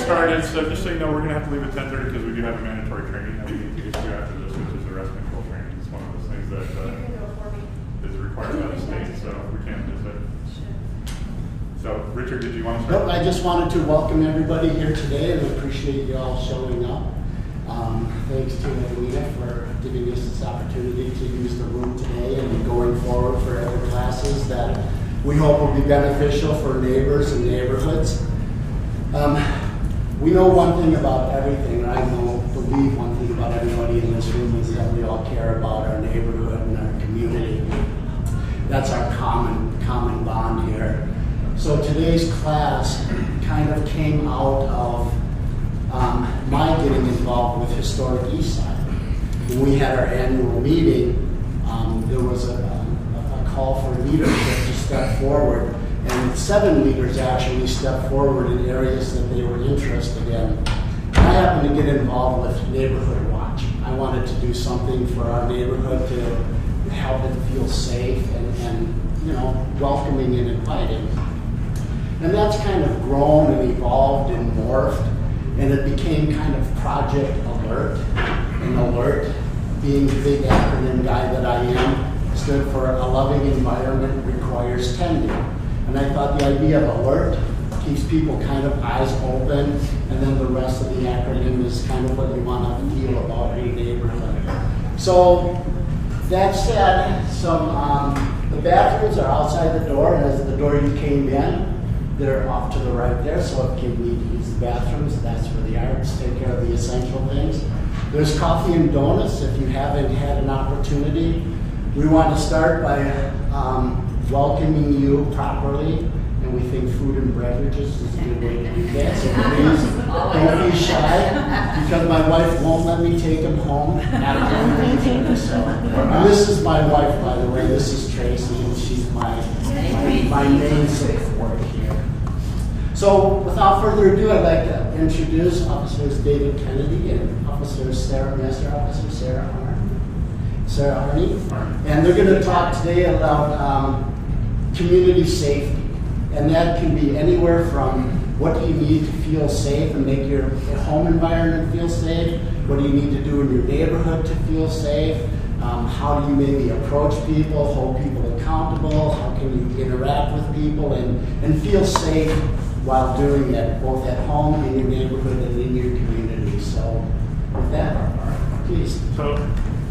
started, so just so you know, we're going to have to leave at 10:30 because we do have a mandatory training that we need to get to after this, which is arrest control training. It's one of those things that is required by the state, so we can't miss it. So, Richard, did you want to start? Nope, I just wanted to welcome everybody here today and appreciate you all showing up. Thanks to Alina for giving us this opportunity to use the room today and going forward for other classes that we hope will be beneficial for neighbors and neighborhoods. We know one thing about everything, and I believe one thing about everybody in this room is that we all care about our neighborhood and our community. That's our common bond here. So today's class kind of came out of my getting involved with Historic Eastside. When we had our annual meeting, there was a call for leadership to step forward, and 7 leaders actually stepped forward in areas that they were interested in. I happened to get involved with Neighborhood Watch. I wanted to do something for our neighborhood to help it feel safe and welcoming and inviting. And that's kind of grown and evolved and morphed, and it became kind of Project Alert. And Alert, being the big acronym guy that I am, stood for A Loving Environment Requires Tending. And I thought the idea of alert keeps people kind of eyes open, and then the rest of the acronym is kind of what you want to feel about your neighborhood. So that said, the bathrooms are outside the door, and as the door you came in, they're off to the right there, so if you need to use the bathrooms, that's where they are. Just take care of the essential things. There's coffee and donuts if you haven't had an opportunity. We want to start by welcoming you properly, and we think food and beverages is a good way to do that. So please don't be shy, because my wife won't let me take them home after we leave here. So, and this is my wife, by the way. This is Tracy, and she's my main support here. So, without further ado, I'd like to introduce Officers David Kennedy and Master Officer Sarah Harney, and they're going to talk today about community safety, and that can be anywhere from what do you need to feel safe and make your home environment feel safe, what do you need to do in your neighborhood to feel safe, how do you maybe approach people, hold people accountable, how can you interact with people and feel safe while doing it, both at home, in your neighborhood, and in your community. So with that, please. So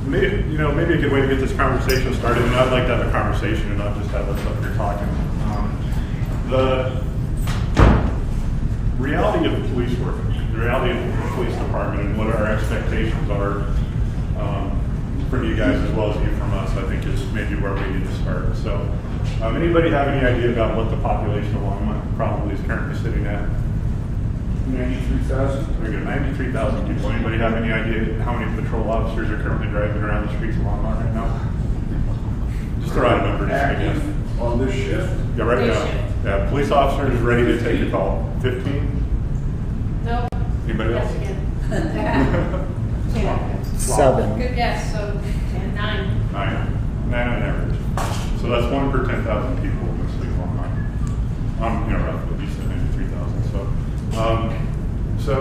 maybe a good way to get this conversation started, and I'd like to have a conversation and not just have us up here talking. The reality of police work, the reality of the police department, and what our expectations are from you guys as well as you from us, I think is maybe where we need to start. So anybody have any idea about what the population of Longmont probably is currently sitting at? 93,000. Very good, 93,000 people. Anybody have any idea how many patrol officers are currently driving around the streets of Longmont right now? Just throw out a number, just I guess. On this shift? Yeah, right now. Yeah, police officers ready to take a call. 15? No. Anybody else? Yeah. 7. Good guess, so 9. 9 on average. So that's 1 per 10,000 people in the city of Longmont. Roughly, you said 93,000. So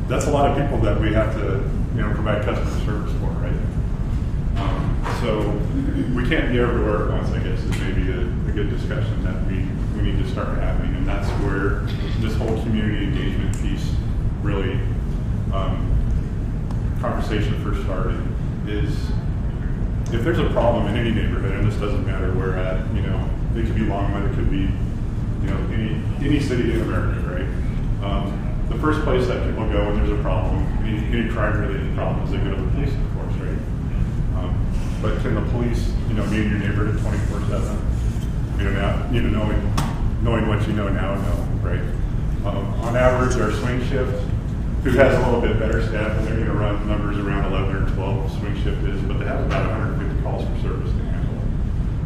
that's a lot of people that we have to, provide customer service for, right? So we can't be everywhere at once, I guess, is maybe a good discussion that we need to start having, and that's where this whole community engagement piece really conversation first started. Is if there's a problem in any neighborhood, and this doesn't matter where at, it could be Longmont, it could be, any city in America, right? The first place that people go when there's a problem, any crime-related problem, is they go to the police, of course, right? But can the police, be in your neighborhood 24/7? Knowing what you know now, right? On average, our swing shift, who has a little bit better staff, and they're going to run numbers around 11 or 12 swing shift is, but they have about 150 calls for service to handle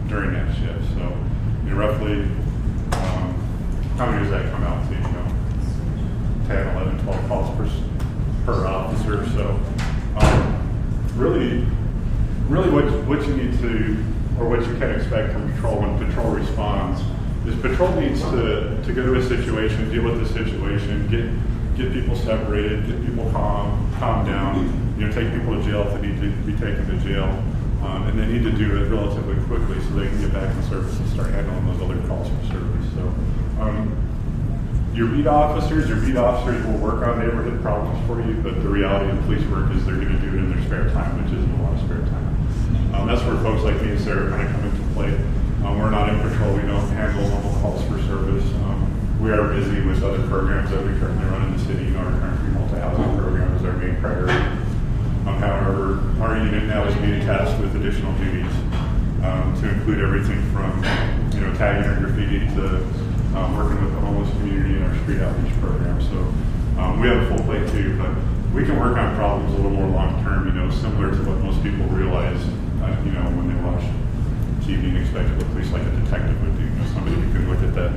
during that shift. So, roughly, how many does that come out to? 10, 11, 12 calls per officer. So, really what you need to, or what you can expect from patrol when patrol responds is patrol needs to go to a situation, deal with the situation, get people separated, get people calm down, take people to jail if they need to be taken to jail. And they need to do it relatively quickly so they can get back in service and start handling those other calls for service. So your beat officers will work on neighborhood problems for you, but the reality of police work is they're going to do it in their spare time, which isn't a lot of spare time. That's where folks like me and Sarah kind of come into play. We're not in patrol. We don't handle normal calls for service. We are busy with other programs that we currently run in the city. Our current multi-housing program is our main priority. However, our unit now is being tasked with additional duties to include everything from tagging or graffiti to working with the homeless community in our street outreach program. So we have a full plate too, but we can work on problems a little more long term, similar to what most people realize, when they watch TV and expect what police like a detective would do. Somebody who can look at that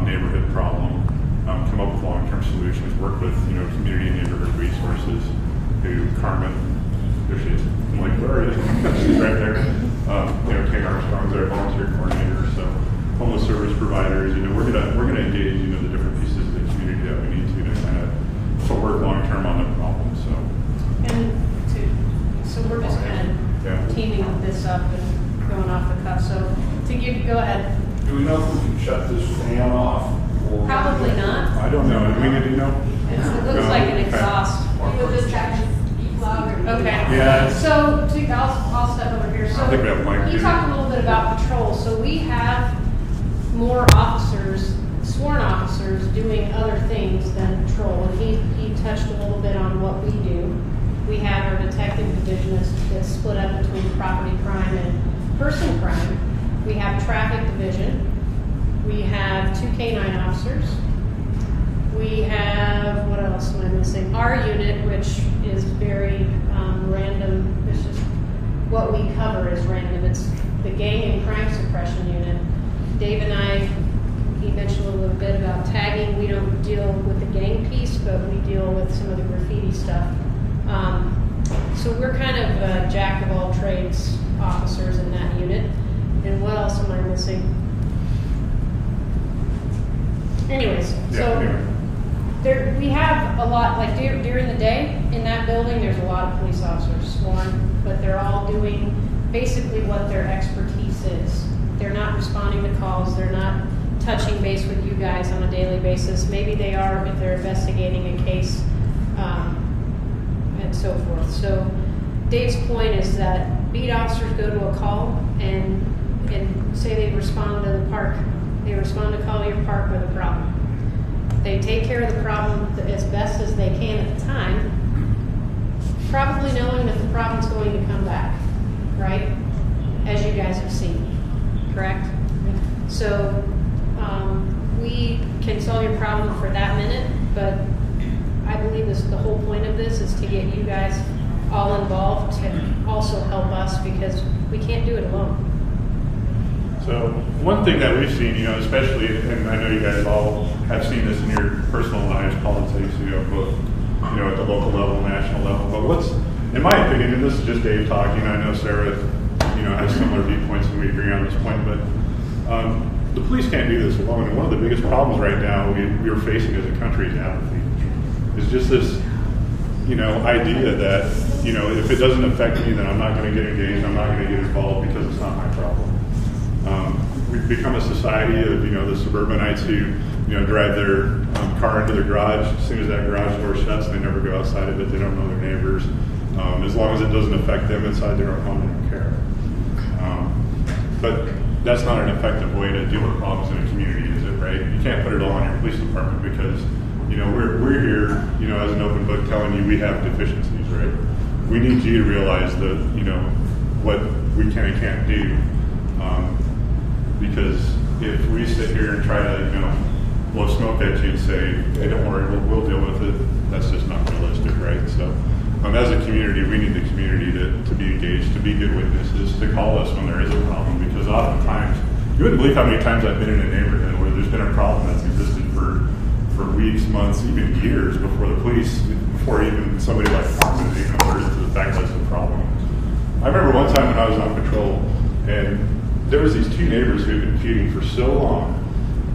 neighborhood problem, come up with long term solutions, work with community and neighborhood resources. Who Carmen, there she is. I'm like, where are you? She's right there. Kate Armstrong's our volunteer coordinator. So homeless service providers. We're gonna engage the different pieces of the community that we need to kind of work long term on the problem. So we're just kind of teaming this up and going off the cuff. So go ahead. Do we know if we can shut this fan off? Probably not. I don't know. Do we need to know? It looks like an exhaust. Okay. Yeah. So I'll step over here. So I think we have a mic you here. talked a little bit about patrol. So we have more officers, sworn officers, doing other things than patrol. And he touched a little bit on what we do. We have our detective division that's split up between property crime and person crime. We have traffic division. We have 2 K-9 officers. We have, what else am I missing? Our unit, which is very random. It's just what we cover is random. It's the gang and crime suppression unit. Dave and I, he mentioned a little bit about tagging. We don't deal with the gang piece, but we deal with some of the graffiti stuff. So we're kind of jack of all trades officers in that unit. And what else am I missing? Anyways, there we have a lot, like during the day in that building, there's a lot of police officers sworn, but they're all doing basically what their expertise is. They're not responding to calls, they're not touching base with you guys on a daily basis. Maybe they are if they're investigating a case and so forth. So Dave's point is that beat officers go to a call and say they respond to the park. They respond to Collier Park with a problem. They take care of the problem as best as they can at the time, probably knowing that the problem's going to come back, right? As you guys have seen, correct? So we can solve your problem for that minute, but I believe the whole point of this is to get you guys all involved to also help us because we can't do it alone. So one thing that we've seen, especially, and I know you guys all have seen this in your personal lives, politics, both, at the local level, national level. But what's, in my opinion, and this is just Dave talking, I know Sarah, has similar viewpoints and we agree on this point, but the police can't do this alone. And one of the biggest problems right now we are facing as a country is apathy. It's just this, idea that, if it doesn't affect me, then I'm not going to get engaged, I'm not going to get involved because it's not my problem. We've become a society of, the suburbanites who, drive their car into their garage. As soon as that garage door shuts, they never go outside of it. They don't know their neighbors. As long as it doesn't affect them inside their own home, they don't care. But that's not an effective way to deal with problems in a community, is it, right? You can't put it all on your police department because, we're here, as an open book telling you we have deficiencies, right? We need you to realize that, what we can and can't do. Because if we sit here and try to, blow smoke at you and say, hey, don't worry, we'll deal with it, that's just not realistic, right? So as a community, we need the community to be engaged, to be good witnesses, to call us when there is a problem. Because oftentimes, you wouldn't believe how many times I've been in a neighborhood where there's been a problem that's existed for weeks, months, even years before even somebody like Thompson is even alerted to the fact that's a problem. I remember one time when I was on patrol, and there was these 2 neighbors who had been feuding for so long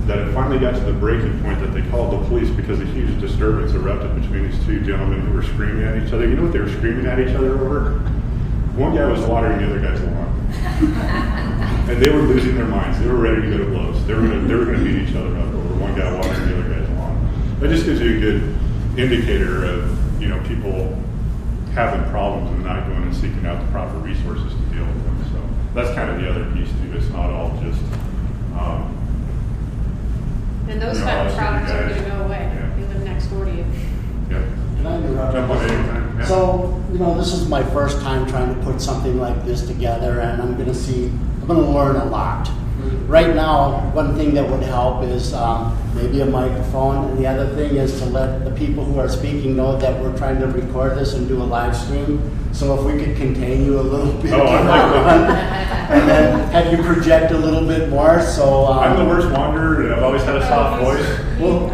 that it finally got to the breaking point that they called the police because a huge disturbance erupted between these two gentlemen who were screaming at each other. You know what they were screaming at each other over? One guy was watering the other guy's lawn. And they were losing their minds. They were ready to go to blows. They were going to beat each other up over one guy watering the other guy's lawn. That just gives you a good indicator of, you know, people having problems and not going and seeking out the proper resources to deal with them. So that's kind of the other piece too. It's not all just And those you know, type of us problems are guys. going to go away. Yeah. They live next door to you. Yeah. Can I interrupt? Jump on anytime. Yeah. So, you know, this is my first time trying to put something like this together, and I'm going to learn a lot. Right now, one thing that would help is maybe a microphone, and the other thing is to let the people who are speaking know that we're trying to record this and do a live stream. So if we could contain you a little bit, Oh, I like that. and then have you project a little bit more. So I'm the worst wanderer, and I've always had a soft voice. Well,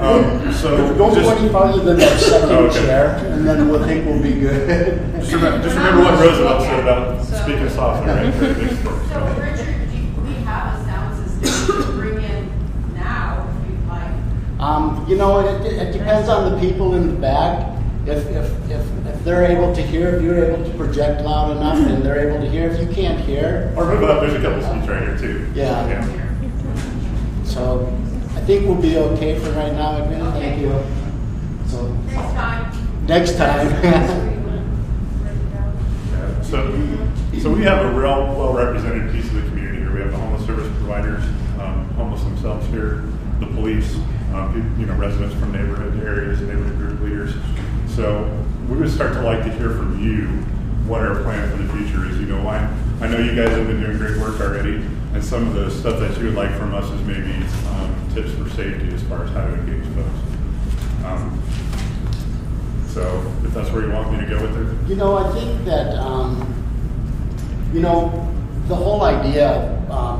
So don't just- go any farther than that second Okay. chair, and then we'll think we'll be good. Just remember what Roosevelt said about So- speaking softly, right? So Richard, we have a sound system to bring in now, if you'd like. You know, it depends on the people in the back. If they're able to hear, if you're able to project loud enough and they're able to hear, if you can't hear. Or move up, there's a couple seats right here too. Yeah. So I think we'll be okay for right now. Again. Thank you. So Next time. next time. So we have a real well-represented piece of the community here. We have the homeless service providers, homeless themselves here, the police, you know, residents from neighborhood areas, neighborhood group leaders. So we would start to like to hear from you what our plan for the future is. You know, I know you guys have been doing great work already, and some of the stuff that you would like from us is maybe tips for safety as far as how to engage folks. So if that's where you want me to go with it. You know, I think that, you know, the whole idea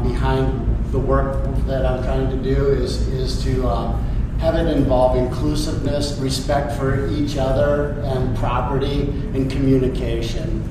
behind the work that I'm trying to do is to have it involve inclusiveness, respect for each other and property and communication.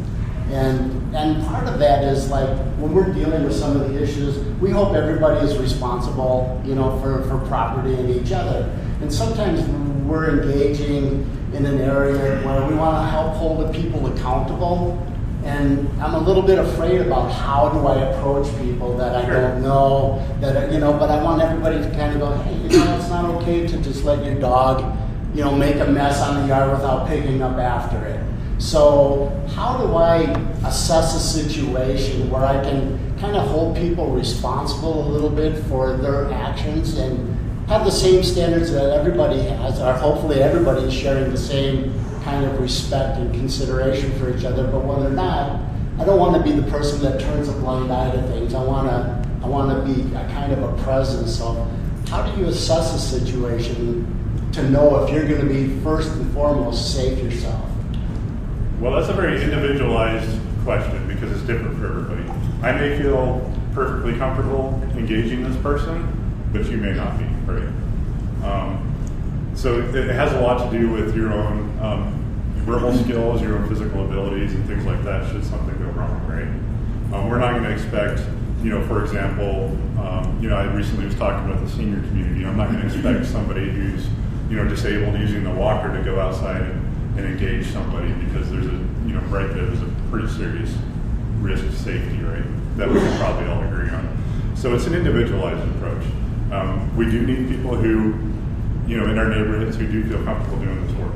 And part of that is like when we're dealing with some of the issues, we hope everybody is responsible, you know, for property and each other. And sometimes we're engaging in an area where we want to help hold the people accountable. And I'm a little bit afraid about how do I approach people that I don't know, that, you know, but I want everybody to kind of go, hey, you know, it's not okay to just let your dog, you know, make a mess on the yard without picking up after it. So how do I assess a situation where I can kind of hold people responsible a little bit for their actions and have the same standards that everybody has, or hopefully everybody is sharing the same kind of respect and consideration for each other, but when they're not, I don't want to be the person that turns a blind eye to things. I want to be a kind of a presence. So how do you assess a situation to know if you're going to be first and foremost safe yourself? Well, that's a very individualized question because it's different for everybody. I may feel perfectly comfortable engaging this person, but you may not be, right? So it has a lot to do with your own verbal skills, your own physical abilities, and things like that should something go wrong, right? We're not going to expect, you know, for example, you know, I recently was talking about the senior community. I'm not going to expect somebody who's, you know, disabled using the walker to go outside and engage somebody because there's a, you know, right there's a pretty serious risk to safety, right? That we can probably all agree on. So it's an individualized approach. We do need people who, you know, in our neighborhoods who do feel comfortable doing this work.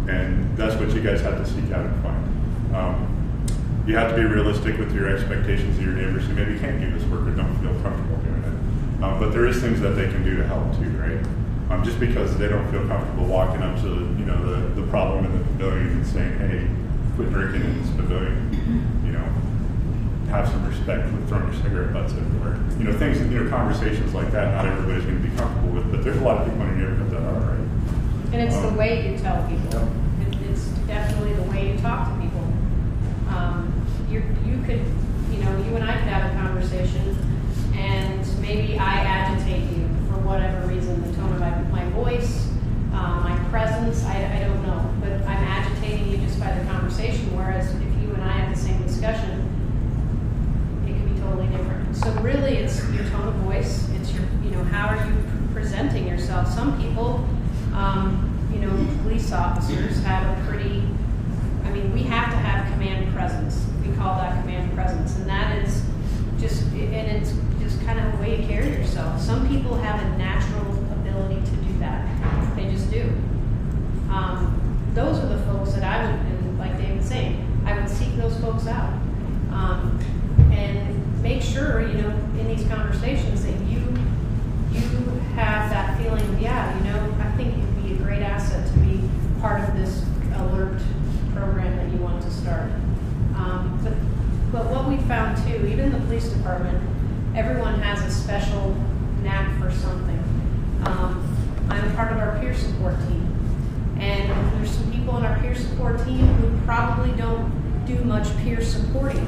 And that's what you guys have to seek out and find. You have to be realistic with your expectations of your neighbors who maybe can't do this work or don't feel comfortable doing it. But there is things that they can do to help too, right? Just because they don't feel comfortable walking up to, you know, the problem in the pavilion and saying, hey, quit drinking in this pavilion, you know, have some respect for throwing your cigarette butts everywhere. You know, things, you know, conversations like that, not everybody's going to be comfortable with, but there's a lot of people in your neighborhood that are, right? And it's the way you tell people. It's definitely the way you talk to people. You could, you know, you and I could have a conversation, and maybe I agitate you for whatever reason, the tone of my voice, my presence, I don't know. But I'm agitating you just by the conversation, whereas if you and I have the same discussion, it could be totally different. So really it's your tone of voice, it's your, you know, how are you presenting yourself. Some people, police officers have a pretty, we have to have command presence. We call that command presence, and that is it's just kind of a way to carry yourself. Some people have a natural ability to do that. They just do. Those are the folks that I would, and like David was saying, I would seek those folks out. And make sure, in these conversations that you have that feeling of, I think you'd be a great asset to be part of this alert program that you want to start. But what we found too, even in the police department, everyone has a special knack for something. I'm part of our peer support team. And there's some people on our peer support team who probably don't do much peer supporting.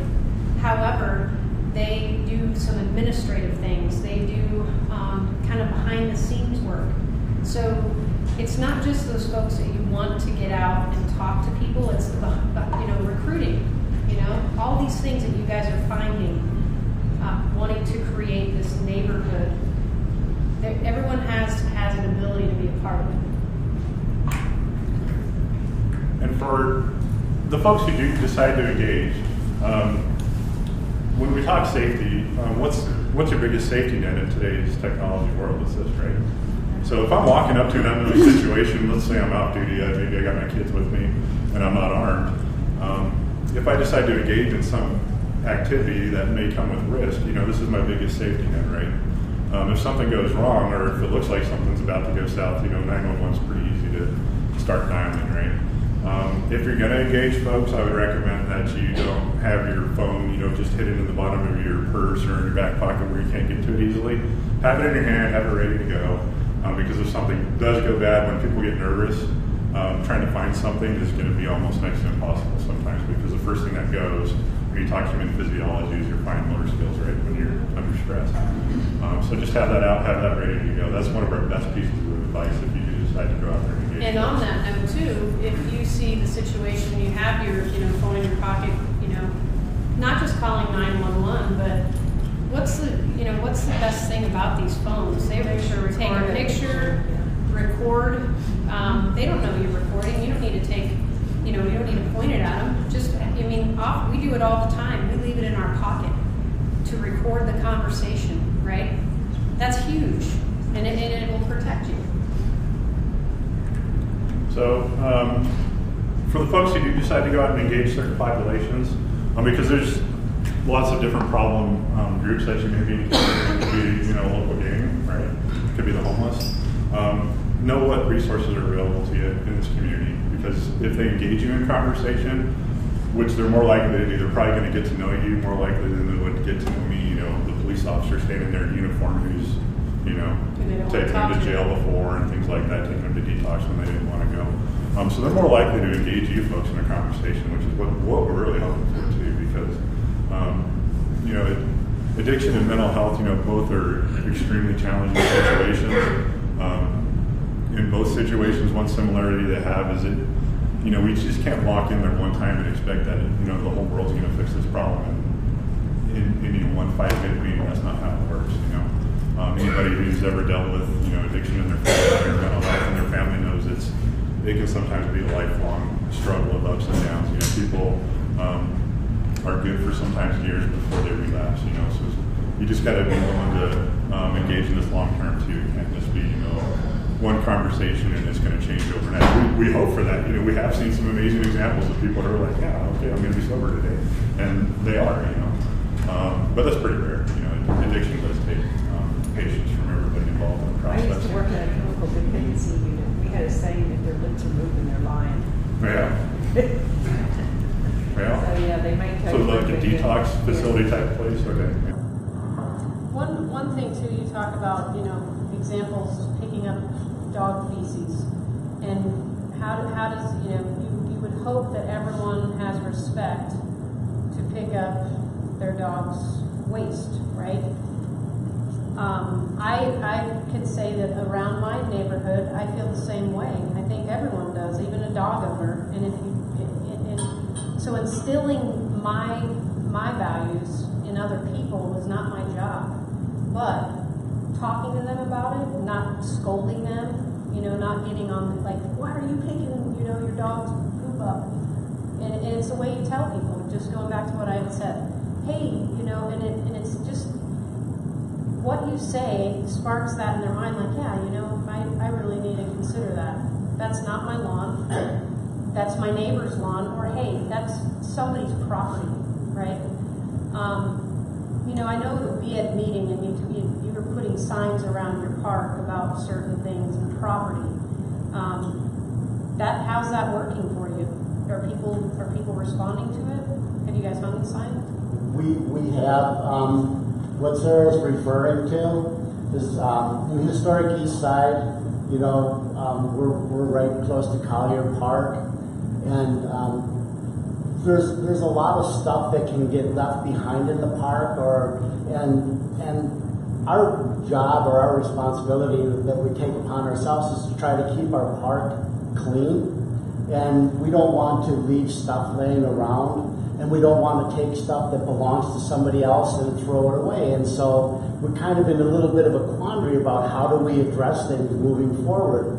However, they do some administrative things. They do kind of behind the scenes work. So it's not just those folks that you want to get out and talk to people. It's recruiting. All these things that you guys are finding, wanting to create this neighborhood. Everyone has an ability to be a part of it. And for the folks who do decide to engage, when we talk safety, what's your biggest safety net in today's technology world? It's this, right? So if I'm walking up to an unknown situation, let's say I'm off duty, maybe I got my kids with me, and I'm not armed. If I decide to engage in some activity that may come with risk, this is my biggest safety net, right? If something goes wrong, or if it looks like something's about to go south, 911's pretty easy to start dialing, right? If you're going to engage folks, I would recommend that you don't have your phone, just hidden in the bottom of your purse or in your back pocket where you can't get to it easily. Have it in your hand, have it ready to go. Because if something does go bad, when people get nervous, trying to find something is going to be almost next to impossible sometimes, because the first thing that goes when you talk human physiology is your fine motor skills, right, when you're under stress. So just have that out, have that ready to go. That's one of our best pieces of advice if you do decide to go out there and engage. And on that note too, if you see the situation, you have your phone in your pocket, not just calling 911, but what's the best thing about these phones? They take a picture, record. They don't know you're recording. You don't need to take, you don't need to point it at them. We do it all the time. We leave it in our pocket to record the conversation, right? That's huge, and it will protect you. So for the folks who do decide to go out and engage certain populations, because there's lots of different problem groups that you may be encountering. It could be, a local gang, right? It could be the homeless. Know what resources are available to you in this community, because if they engage you in conversation, which they're more likely to do, they're probably going to get to know you more likely than they would get to know me. The police officer standing there in uniform who's, taken them to jail before and things like that, taking them to detox when they didn't want to go. So they're more likely to engage you folks in a conversation, which is what we're really hoping for too, because addiction and mental health, both are extremely challenging situations. In both situations, one similarity they have is that, we just can't walk in there one time and expect that, the whole world's going to fix this problem in one 5-minute meeting. That's not how it works, Anybody who's ever dealt with, addiction in their family or mental health in their family knows it can sometimes be a lifelong struggle of ups and downs. People are good for sometimes years before they relapse, so you just got to be willing to engage in this long term too. It can't just be, one conversation and it's going to change overnight. We hope for that. We have seen some amazing examples of people who are like, yeah, okay, I'm going to be sober today, and they are, but that's pretty rare. Addiction does take patience from everybody involved in the process. I used to work at a chemical dependency unit. We had a saying, if their lips are moving, they're lying. Yeah. So yeah, they may take. So like a detox facility type place, okay. Yeah. One thing too, you talk about, examples picking up dog feces, and how does you would hope that everyone has respect to pick up their dog's waste, right? I could say that around my neighborhood, I feel the same way. I think everyone does, even a dog owner. And so instilling my values in other people is not my job, but talking to them about it, not scolding them, not getting on, like, why are you picking, your dog's poop up? And it's the way you tell people, just going back to what I had said. Hey, and it's just, what you say sparks that in their mind, like, yeah, I really need to consider that. That's not my lawn, that's my neighbor's lawn, or hey, that's somebody's property, right? I know that we had a meeting and you were putting signs around your park about certain things and property. How's that working for you? Are people responding to it? Have you guys hung the signs? We have, what Sarah's referring to is in the historic east side, we're right close to Collier Park, and there's a lot of stuff that can get left behind in the park, and our job or our responsibility that we take upon ourselves is to try to keep our park clean, and we don't want to leave stuff laying around, and we don't want to take stuff that belongs to somebody else and throw it away. And so we're kind of in a little bit of a quandary about how do we address things moving forward.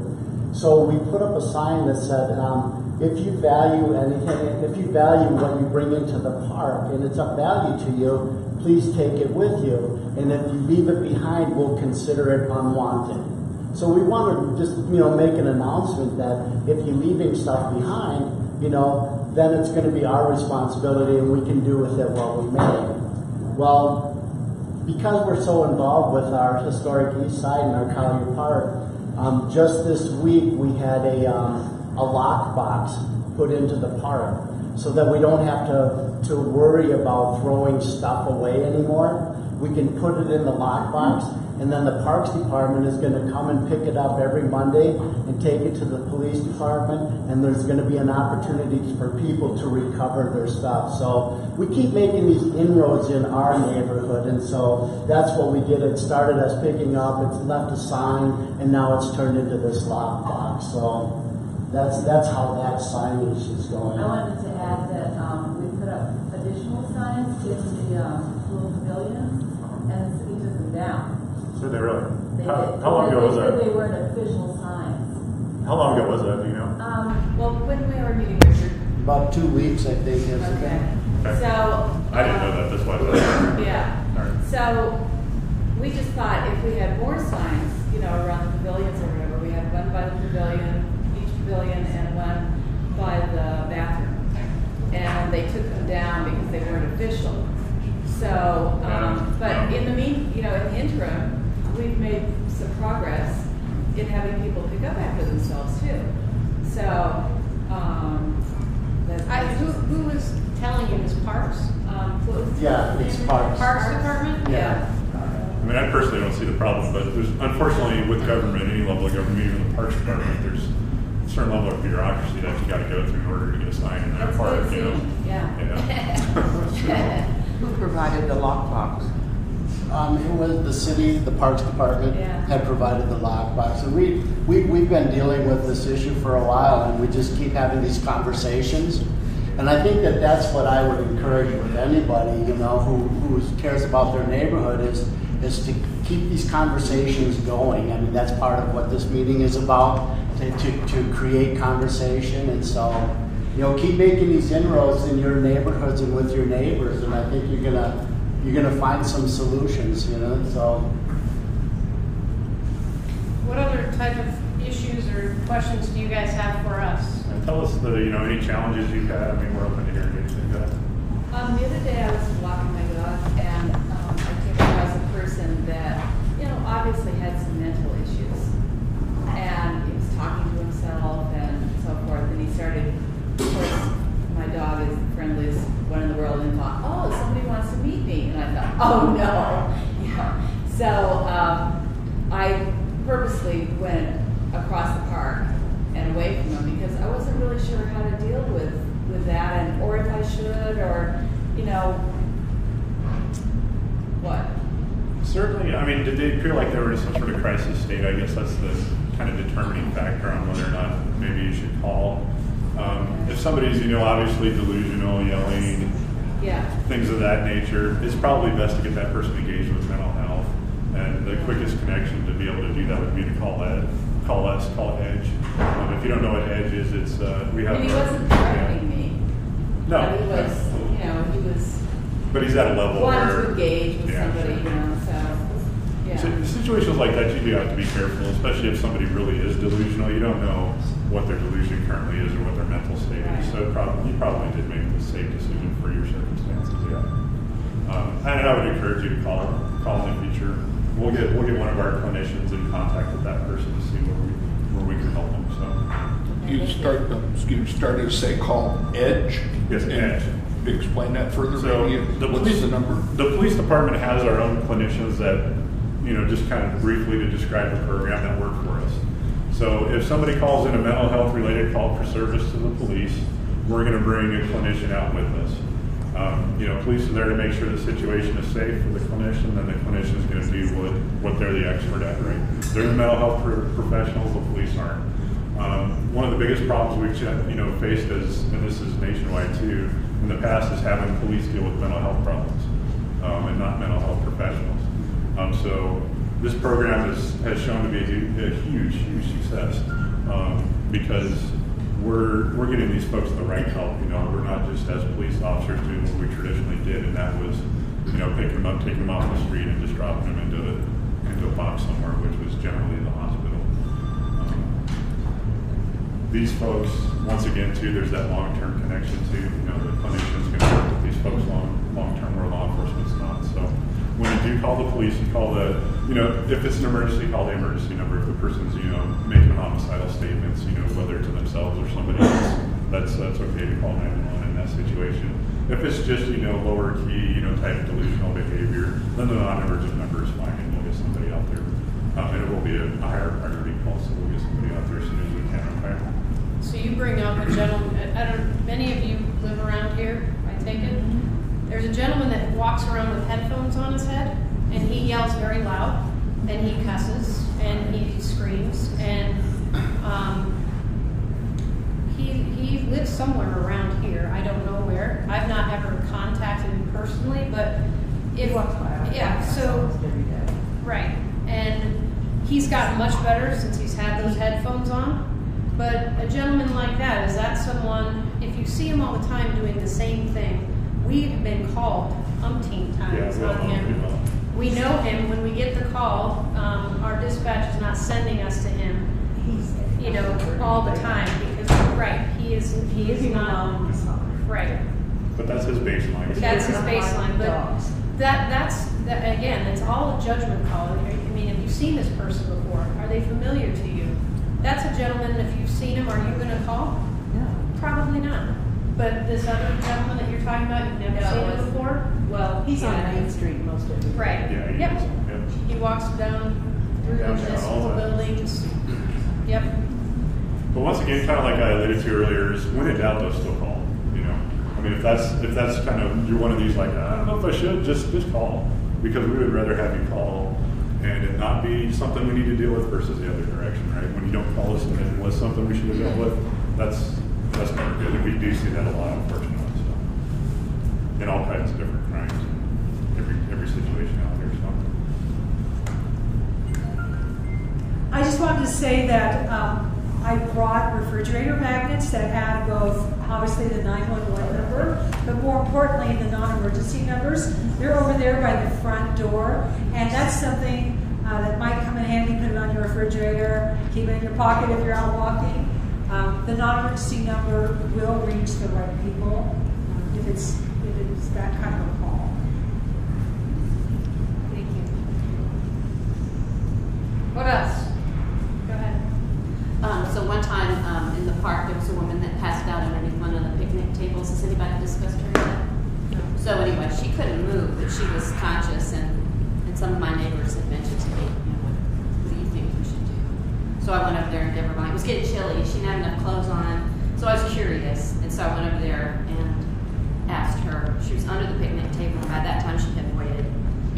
So we put up a sign that said, if you value anything, if you value what you bring into the park and it's of value to you, please take it with you. And if you leave it behind, we'll consider it unwanted. So we want to just, make an announcement that if you're leaving stuff behind, then it's going to be our responsibility and we can do with it what we may. Well, because we're so involved with our historic east side and our Collier Park, just this week we had a lock box put into the park so that we don't have to worry about throwing stuff away anymore. We can put it in the lock box, and then the Parks Department is going to come and pick it up every Monday and take it to the police department, and there's going to be an opportunity for people to recover their stuff. So we keep making these inroads in our neighborhood, and so that's what we did. It started as picking up, it's left a sign, and now it's turned into this lock box. So that's how that signage is going. I wanted to add that we put up additional signs in the little pavilions, and the city took them down. So they really? They How did. long ago was They said that? they weren't official signs. How long ago was that? Do you know? Well, when we were meeting, Richard. About 2 weeks, I think, is Okay. Okay. So. I didn't know that. That's why I thought. Yeah. All right. So we just thought if we had more signs, around the pavilions or whatever, we had one by the pavilion, each pavilion, and one by the bathroom. And they took them down because they weren't official. So, but in the in the interim, we've made some progress in having people pick up after themselves too. So, Who was telling you this, Parks? what was Yeah, it's Parks. Parks Department? Yeah. I mean, I personally don't see the problem, but there's, unfortunately, with government, any level of government, even the Parks Department, there's a certain level of bureaucracy that you got to go through in order to get a sign in that That's park. good seeing. Yeah. Who provided the lockbox? It was the city, the Parks Department Yeah. had provided the lockbox. And we've been dealing with this issue for a while, and we just keep having these conversations. And I think that that's what I would encourage with anybody, who cares about their neighborhood is to keep these conversations going. I mean, that's part of what this meeting is about, to create conversation. And so, keep making these inroads in your neighborhoods and with your neighbors, and I think you're gonna find some solutions, so. What other type of issues or questions do you guys have for us? And tell us any challenges you've had. I mean, we're open to hearing anything. Go ahead. The other day I was walking my dog and I came across a person that, obviously had some mental issues. And he was talking to himself and so forth. And he started, of course, my dog is the friendliest one in the world, and thought, oh, somebody wants to meet me. And I thought, oh no. Yeah. So I purposely went across the park and away from him because I wasn't really sure how to deal with that, or if I should, or what. Certainly, I mean, did they feel like they were in some sort of crisis state? I guess that's the kind of determining factor on whether or not maybe you should call. If somebody's, obviously delusional, yelling, Yeah. things of that nature, it's probably best to get that person engaged with mental health. And the quickest connection to be able to do that would be to call Edge. If you don't know what Edge is, it's we have. And he wasn't threatening me. No. But he was, he was But he's at a level wanting where to engage with somebody, sure. so, yeah. So situations like that, you do have to be careful, especially if somebody really is delusional. You don't know what their delusion currently is or what their mental state is. So you probably did make the safe decision for your circumstances. Yeah. And I would encourage you to call in the future. We'll get one of our clinicians in contact with that person to see where we can help them. So You started to say call Edge? yes, Edge. Explain that further, So maybe. What's the number? The police department has our own clinicians that, just kind of briefly to describe the program that work for us. So if somebody calls in a mental health related call for service to the police, we're going to bring a clinician out with us. Police are there to make sure the situation is safe for the clinician, then the clinician is going to do what they're the expert at, right? They're the mental health professionals, the police aren't. One of the biggest problems we've faced and this is nationwide too, in the past is having police deal with mental health problems and not mental health professionals. So this program has shown to be a huge success because we're getting these folks the right help. We're not just as police officers doing what we traditionally did, and that was picking them up, taking them off the street, and just dropping them into a box somewhere, which was generally the hospital. These folks, once again, too, there's that long-term connection to, the clinician's going to work with these folks long-term where law enforcement's not. So when you do call the police, you call if it's an emergency, call the emergency number. If the person's, making homicidal statements, whether to themselves or somebody else, that's okay to call 911 in that situation. If it's just, lower key, type of delusional behavior, then the non-emergent number is fine, and we'll get somebody out there. And it will be a higher priority call, so we'll get somebody out there as soon as we can, okay? So you bring up a gentleman, many of you live around here, I take it? There's a gentleman that walks around with headphones on his head, and he yells very loud, and he cusses, and he screams, and he lives somewhere around here. I don't know where. I've not ever contacted him personally, but if right, and he's gotten much better since he's had those headphones on. But a gentleman like that, is that someone? If you see him all the time doing the same thing, we've been called umpteen times on him. We know him. When we get the call, our dispatch is not sending us to him, all the time because he is not right. But that's his baseline. That's his baseline. But that's again, it's all a judgment call. I mean, have you seen this person before? Are they familiar to you? That's a gentleman. If you've seen him, are you going to call? No. Probably not. But this other gentleman that you're talking about, you've never seen him before? Well, He's on Main Street most of the time. Right. Yeah, he Yep. is. Yep. He walks down through the Downtown municipal all the time. buildings. Yep. But once again, kind of like I alluded to earlier, is when in doubt, though, still call. I mean, if that's kind of, you're one of these like, I don't know if I should, just call, because we would rather have you call and it not be something we need to deal with versus the other direction, right? When you don't call us and it was something we should have dealt with, that's never good, and we do see that a lot, unfortunately. So, in all kinds of different crimes, every situation out there. So. I just wanted to say that I brought refrigerator magnets that had both, obviously, the 911 number, but more importantly, the non-emergency numbers. They're over there by the front door, and that's something that might come in handy. Put it on your refrigerator, keep it in your pocket if you're out walking. The non-emergency number will reach the right people if it's that kind of a call. Thank you. What else? Go ahead. So one time in the park, there was a woman that passed out underneath one of the picnic tables. Has anybody discussed her yet? No. So anyway, she couldn't move, but she was conscious, and some of my neighbors had mentioned to me, what do you think we should do? So I went up there and gave her mine. It was getting chilly. She didn't have enough clothes on, so I was curious, and so I went over there and asked her. She was under the picnic table, and by that time she had waited,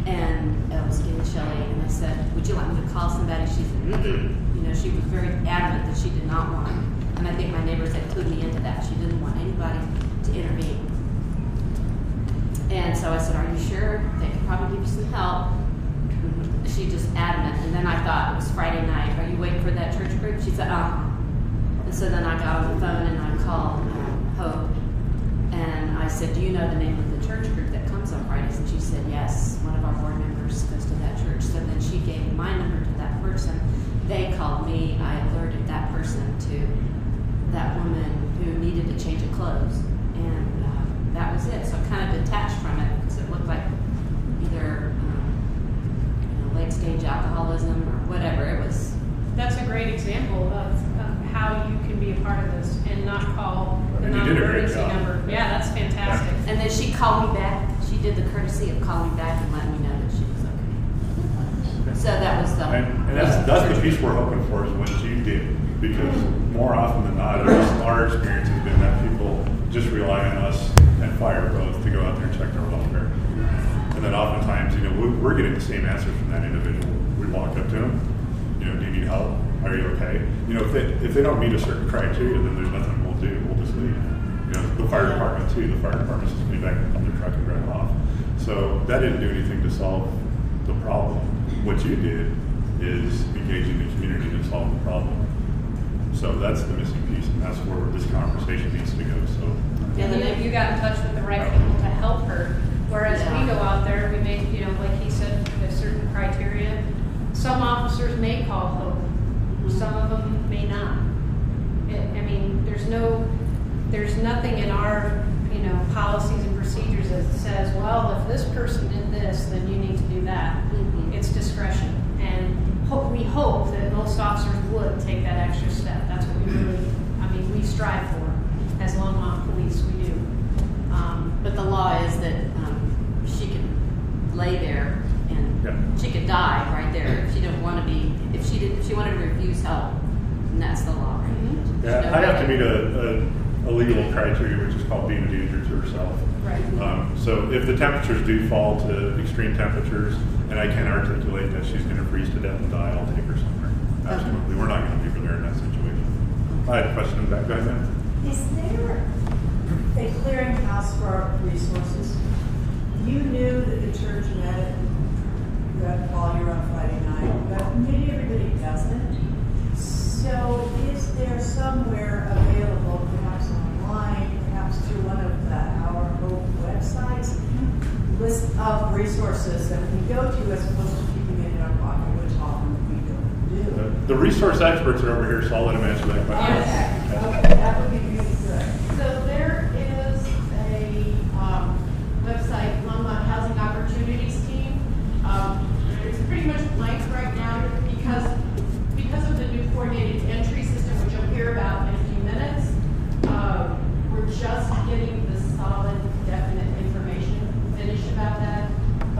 and it was getting chilly, and I said, would you like me to call somebody? She said, she was very adamant that she did not want, and I think my neighbors had clued me into that. She didn't want anybody to intervene. And so I said, are you sure? They could probably give you some help. she just adamant. And then I thought it was Friday night. Are you waiting for that church group? She said, And so then I got on the phone and I called Hope. And I said, do you know the name of the church group that comes on Fridays? And she said, yes, one of our board members goes to that church. So then she gave my number to that person. They called me. I alerted that person to that woman who needed to change of clothes. And that was it. So I kind of detached from it because it looked like either late stage alcoholism or whatever it was. That's a great example of how you can be a part of this and not call the And you did a great non-emergency job. number. Yeah, that's fantastic. And then she called me back. She did the courtesy of calling me back and letting me know that she was okay. So that was the. And that's the piece we're hoping for is when you did, because more often than not, at least our experience has been that people just rely on us and fire both to go out there and check their welfare. And then oftentimes, we're getting the same answers from that individual. We walk up to them, do you need help? Are you okay? If they don't meet a certain criteria, then there's nothing we'll do. We'll just leave. The fire department too. The fire department's just going back on their truck and drive off. So that didn't do anything to solve the problem. What you did is engaging the community to solve the problem. So that's the missing piece, and that's where this conversation needs to go. So And then you got in touch with the right people to help her. Whereas we go out there, we make, like he said, a certain criteria. Some officers may call Hope. Some of them may not. There's nothing in our, policies and procedures that says, well, if this person did this, then you need to do that. Mm-hmm. It's discretion. And we hope that most officers would take that extra step. That's what we really, we strive for. As Longmont Police, we do. But the law is that she could lay there and she could die right there if she didn't want to be. If she wanted to refuse help, and that's the law. Right? Mm-hmm. yeah, I have to meet a legal criteria, which is called being a danger to herself. Right. So if the temperatures do fall to extreme temperatures, and I can articulate that she's going to freeze to death and die, I'll take her somewhere. Absolutely, we're not going to leave her there in that situation. I had a question in the back. Go ahead, ma'am. Is there a clearinghouse for our resources? You knew that the church met, you got a call here on Friday night, but maybe everybody doesn't. So is there somewhere available, perhaps online, perhaps through one of our Hope websites, list of resources that we go to as opposed to keeping it in our pocket, which often we don't do? The resource experts are over here, so I'll let them answer that question. Okay, that would be really good. So there is a website, Longmont Housing Opportunities Team. It's pretty much blank right now because of the new coordinated entry system, which you'll hear about in a few minutes. We're just getting the solid, definite information finished about that. I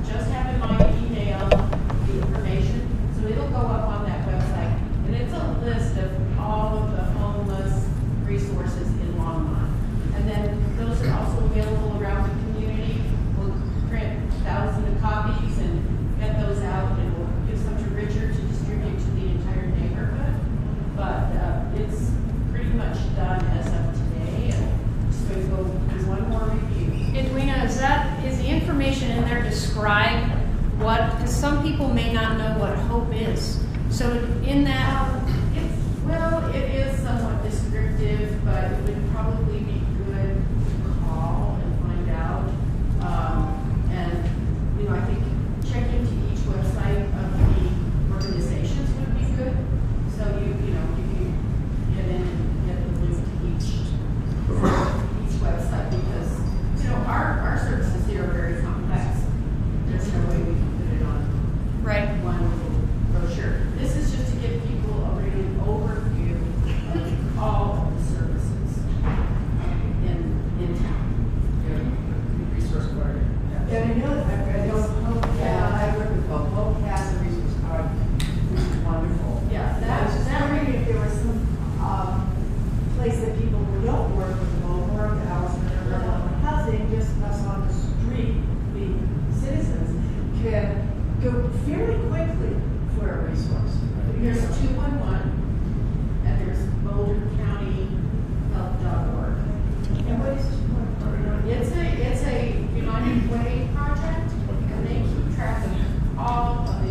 just have in my email the information, so it'll go up on that website, and it's a list of all of the homeless resources in Longmont. And then those are also available around the community. We'll print thousands of copies and get those out, and we'll give some to Richard to distribute to the entire neighborhood. But it's pretty much done as of today, and just going to go do one more review. Edwina, is the information in there describe what, because some people may not know what hope is. So in that, It is somewhat descriptive, but it would probably be good to call and find out. I think check into each website of the organizations would be good. So you can get in and get the link to each website because our services here are very complex. There's no way we can put it on one little brochure. This is just to give people a really overview of all of the services in town. Resource card. Yeah, I know that I work with both. Hope has a resource card, which is wonderful. Yeah, I was just wondering if there was some place that people who don't work with the home or the hours that are on housing, just us on the street, the citizens, can go fairly quickly for a resource. There's 211 and there's BoulderCountyHealth.org. And what is 211? It's a United Way project, and they keep track of all of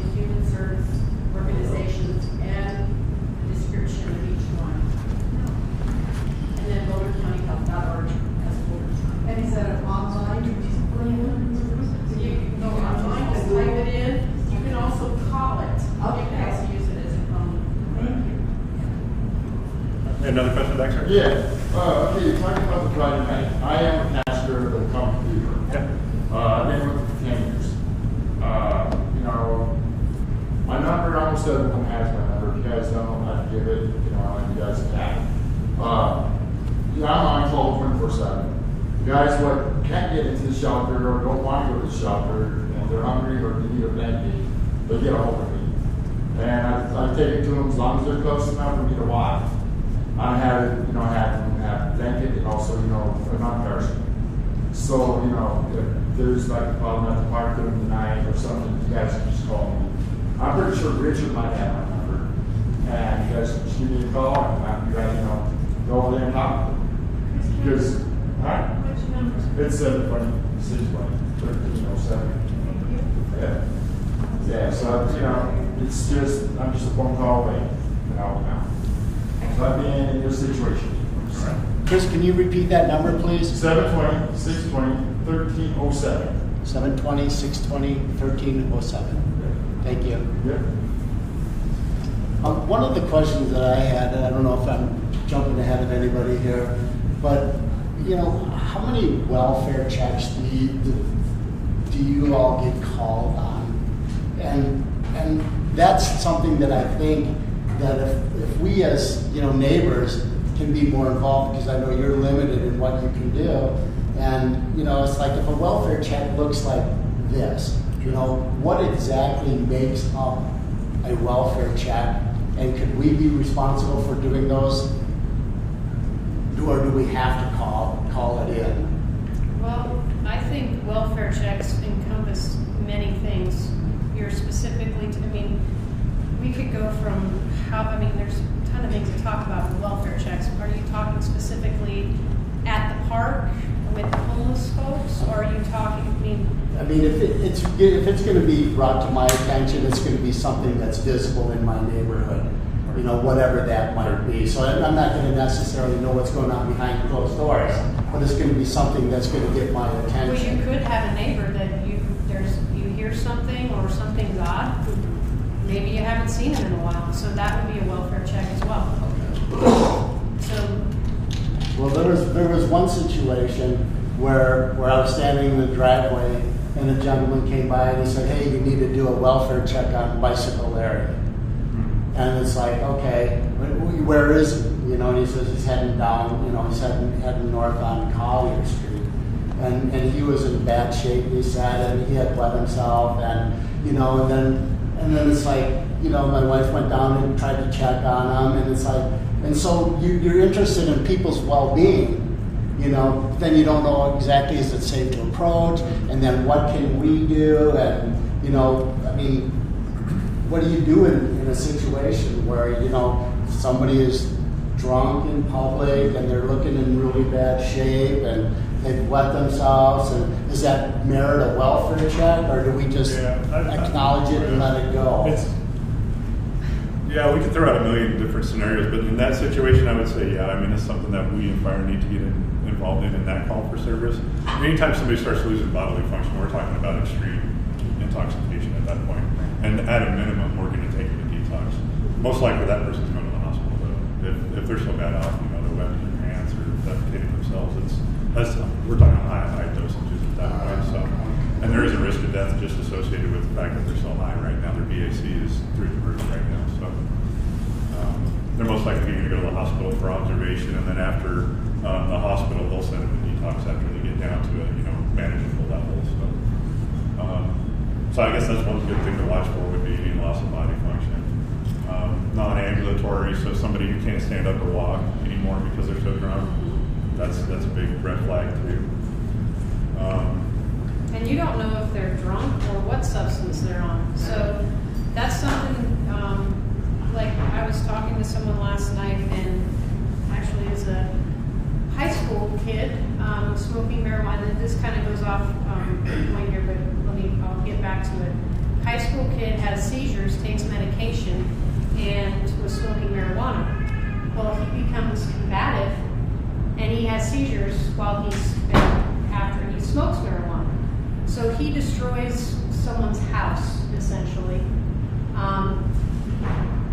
Another question, Dexter? Yeah. Okay, you're talking about the Friday night. I am a pastor of the Common Believer. Yeah. I've been with it for 10 years. You know, my number, almost everyone has my number. If you guys don't, I can give it, you know, and you guys can. Yeah, I'm on call 24/7. The guys what can't get into the shelter or don't want to go to the shelter and they're hungry or they need a blanket, they get a hold of me. And I take it to them as long as they're close enough for me to walk. I have it, you know, have a blanket and also, you know, a non-perishable. So, you know, if there's like a problem at the park during the night or something, you guys can just call me. I'm pretty sure Richard might have my number. And you guys can just give me a call and I'll be ready, you know, go over there and talk to them. Because, What's your number? it's 720-620-1307. Yeah. Yeah, so, you know, it's just, I'm just a phone call away, you know, now. So I've been in your situation. Chris, can you repeat that number, please? 720-620-1307. 720-620-1307. Thank you. Yeah. One of the questions that I had, and I don't know if I'm jumping ahead of anybody here, but you know, how many welfare checks do you all get called on? And that's something that I think that if we as, you know, neighbors can be more involved, because I know you're limited in what you can do. And, you know, it's like if a welfare check looks like this, you know, what exactly makes up a welfare check? And could we be responsible for doing those? Or do we have to call it in? Well, I think welfare checks encompass many things. You're specifically, we could go from there's a ton of things to talk about with welfare checks. Are you talking specifically at the park with homeless folks, or are you talking, if it's going to be brought to my attention, it's going to be something that's visible in my neighborhood, you know, whatever that might be. So I'm not going to necessarily know what's going on behind closed doors, but it's going to be something that's going to get my attention. well, you could have a neighbor that you hear something or something's odd. Maybe you haven't seen him in a while, so that would be a welfare check as well. Well, there was one situation where I was standing in the driveway and a gentleman came by and he said, "Hey, you need to do a welfare check on Bicycle Larry." And it's like, okay, where is he? You know, and he says he's heading down, you know, he's heading north on Collier Street. And he was in bad shape, he said, and he had wet himself, and, you know, and then it's like, you know, my wife went down and tried to check on him, and it's like, and so you're interested in people's well-being, you know, then you don't know exactly, is it safe to approach, and then what can we do, and, you know, what do you do in a situation where, you know, somebody is drunk in public and they're looking in really bad shape and they've wet themselves, and does that merit a welfare check, or do we just acknowledge it and let it go? We could throw out a million different scenarios, but in that situation, I would say, it's something that we in fire need to get involved in that call for service. Anytime somebody starts losing bodily function, we're talking about extreme intoxication at that point. And at a minimum, we're going to take them to detox. Most likely that person's going to the hospital, though. If they're so bad off, you know, they're wetting their pants or defecating themselves, we're talking high dosages at that point. So, and there is a risk of death just associated with the fact that they're so high right now. Their BAC is through the roof right now. So they're most likely going to go to the hospital for observation, and then after the hospital, they'll send them to detox after they get down to a, you know, manageable level. So I guess that's one good thing to watch for would be any loss of body function. Non-ambulatory, so somebody who can't stand up or walk anymore because they're so drunk, that's a big red flag too. and you don't know if they're drunk or what substance they're on. So that's something, like I was talking to someone last night, and actually is a high school kid smoking marijuana. This kind of goes off point here, but I'll get back to it. High school kid has seizures, takes medication, and was smoking marijuana. Well, he becomes combative, and he has seizures after he smokes marijuana. So he destroys someone's house, essentially.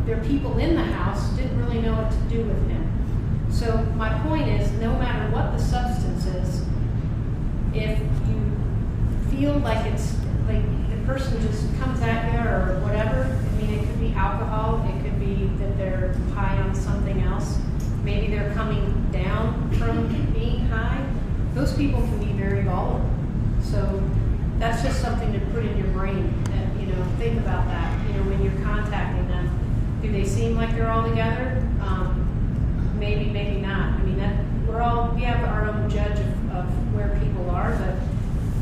There are people in the house didn't really know what to do with him. So my point is, no matter what the substance is, if you feel like it's like the person just comes at you or whatever, I mean, it could be alcohol, it could be that they're high on something else, maybe they're coming down from being high, those people can be very vulnerable. So that's just something to put in your brain, and, you know, think about that, you know, when you're contacting them. Do they seem like they're all together? Maybe, maybe not. I mean, we have our own judge of where people are, but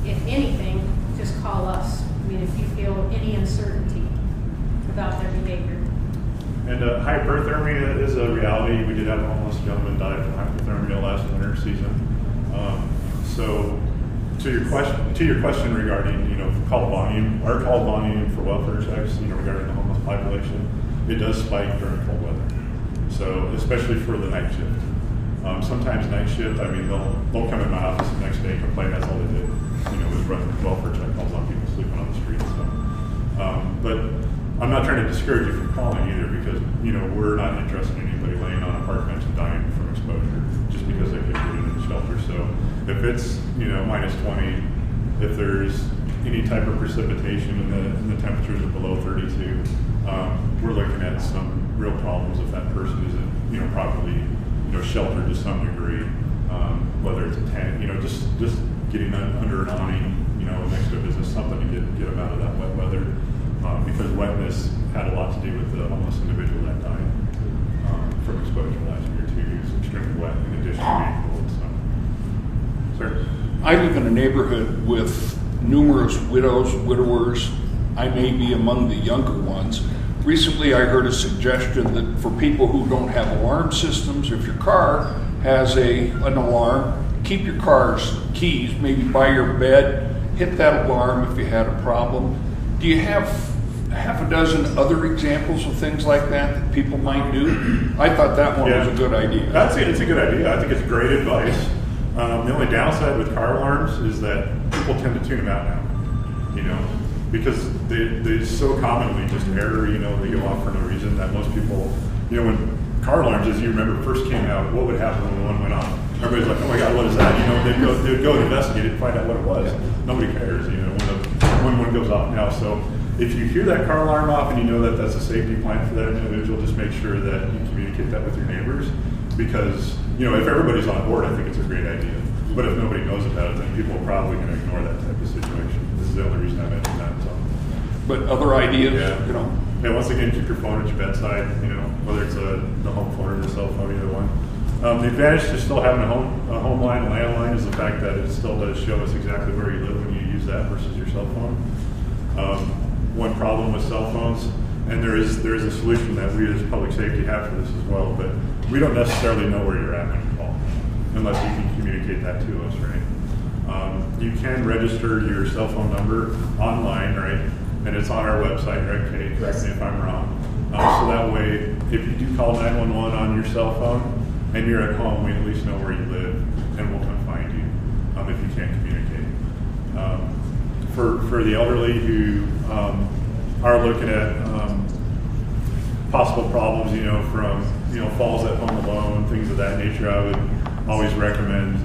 if anything, just call us. I mean, if you feel any uncertainty about their behavior. And hyperthermia is a reality. We did have a homeless gentleman die from hypothermia last winter season. So to your question regarding, you know, call volume, our call volume for welfare checks, you know, regarding the homeless population, it does spike during cold weather. So especially for the night shift. Sometimes night shift, I mean, they'll come in my office the next day and complain that's all they did. You know, was run welfare check calls on people sleeping on the streets. So, but I'm not trying to discourage you from calling either, because, you know, we're not interested in anybody laying on a park bench and dying from exposure just because they get put in the shelter. So if it's, you know, minus 20, if there's any type of precipitation and the temperatures are below 32, we're looking at some real problems if that person isn't, you know, properly, you know, sheltered to some degree, whether it's a tent, you know, just getting under an awning, you know, next to a business, something to get them out of that wet weather, because wetness had a lot to do with the homeless individual that died from exposure last year too. He was extremely wet in addition to being cold. So, sir. I live in a neighborhood with numerous widows, widowers. I may be among the younger ones. Recently, I heard a suggestion that for people who don't have alarm systems, if your car has an alarm, keep your car's keys maybe by your bed, hit that alarm if you had a problem. Do you have half a dozen other examples of things like that people might do? I thought that one was a good idea. It's a good idea. I think it's great advice. The only downside with car alarms is that people tend to tune them out now, you know, because they so commonly just error, you know, they go off for no reason, that most people, you know, when car alarms, as you remember, first came out, what would happen when one went off? Everybody's like, oh my God, what is that? You know, they'd go investigate it and find out what it was. Nobody cares, you know, when one goes off now. So if you hear that car alarm off and you know that that's a safety plan for that individual, just make sure that you communicate that with your neighbors, because, you know, if everybody's on board, I think it's a great idea. But if nobody knows about it, then people are probably going to ignore that type of situation. This is the only reason I mentioned that. So. But other ideas, you know. Yeah, once again, keep your phone at your bedside, you know, whether it's the home phone or the cell phone, either one. The advantage to still having a home line, a landline, is the fact that it still does show us exactly where you live when you use that versus your cell phone. One problem with cell phones, and there is a solution that we as public safety have for this as well, but we don't necessarily know where you're at when you call, unless you can communicate that to us, right? You can register your cell phone number online, right? And it's on our website, right, Kate? Correct me if I'm wrong. So that way, if you do call 911 on your cell phone and you're at home, we at least know where you live and we'll come find you if you can't communicate. For the elderly who are looking at possible problems, you know, from, you know, falls at home alone, things of that nature, I would always recommend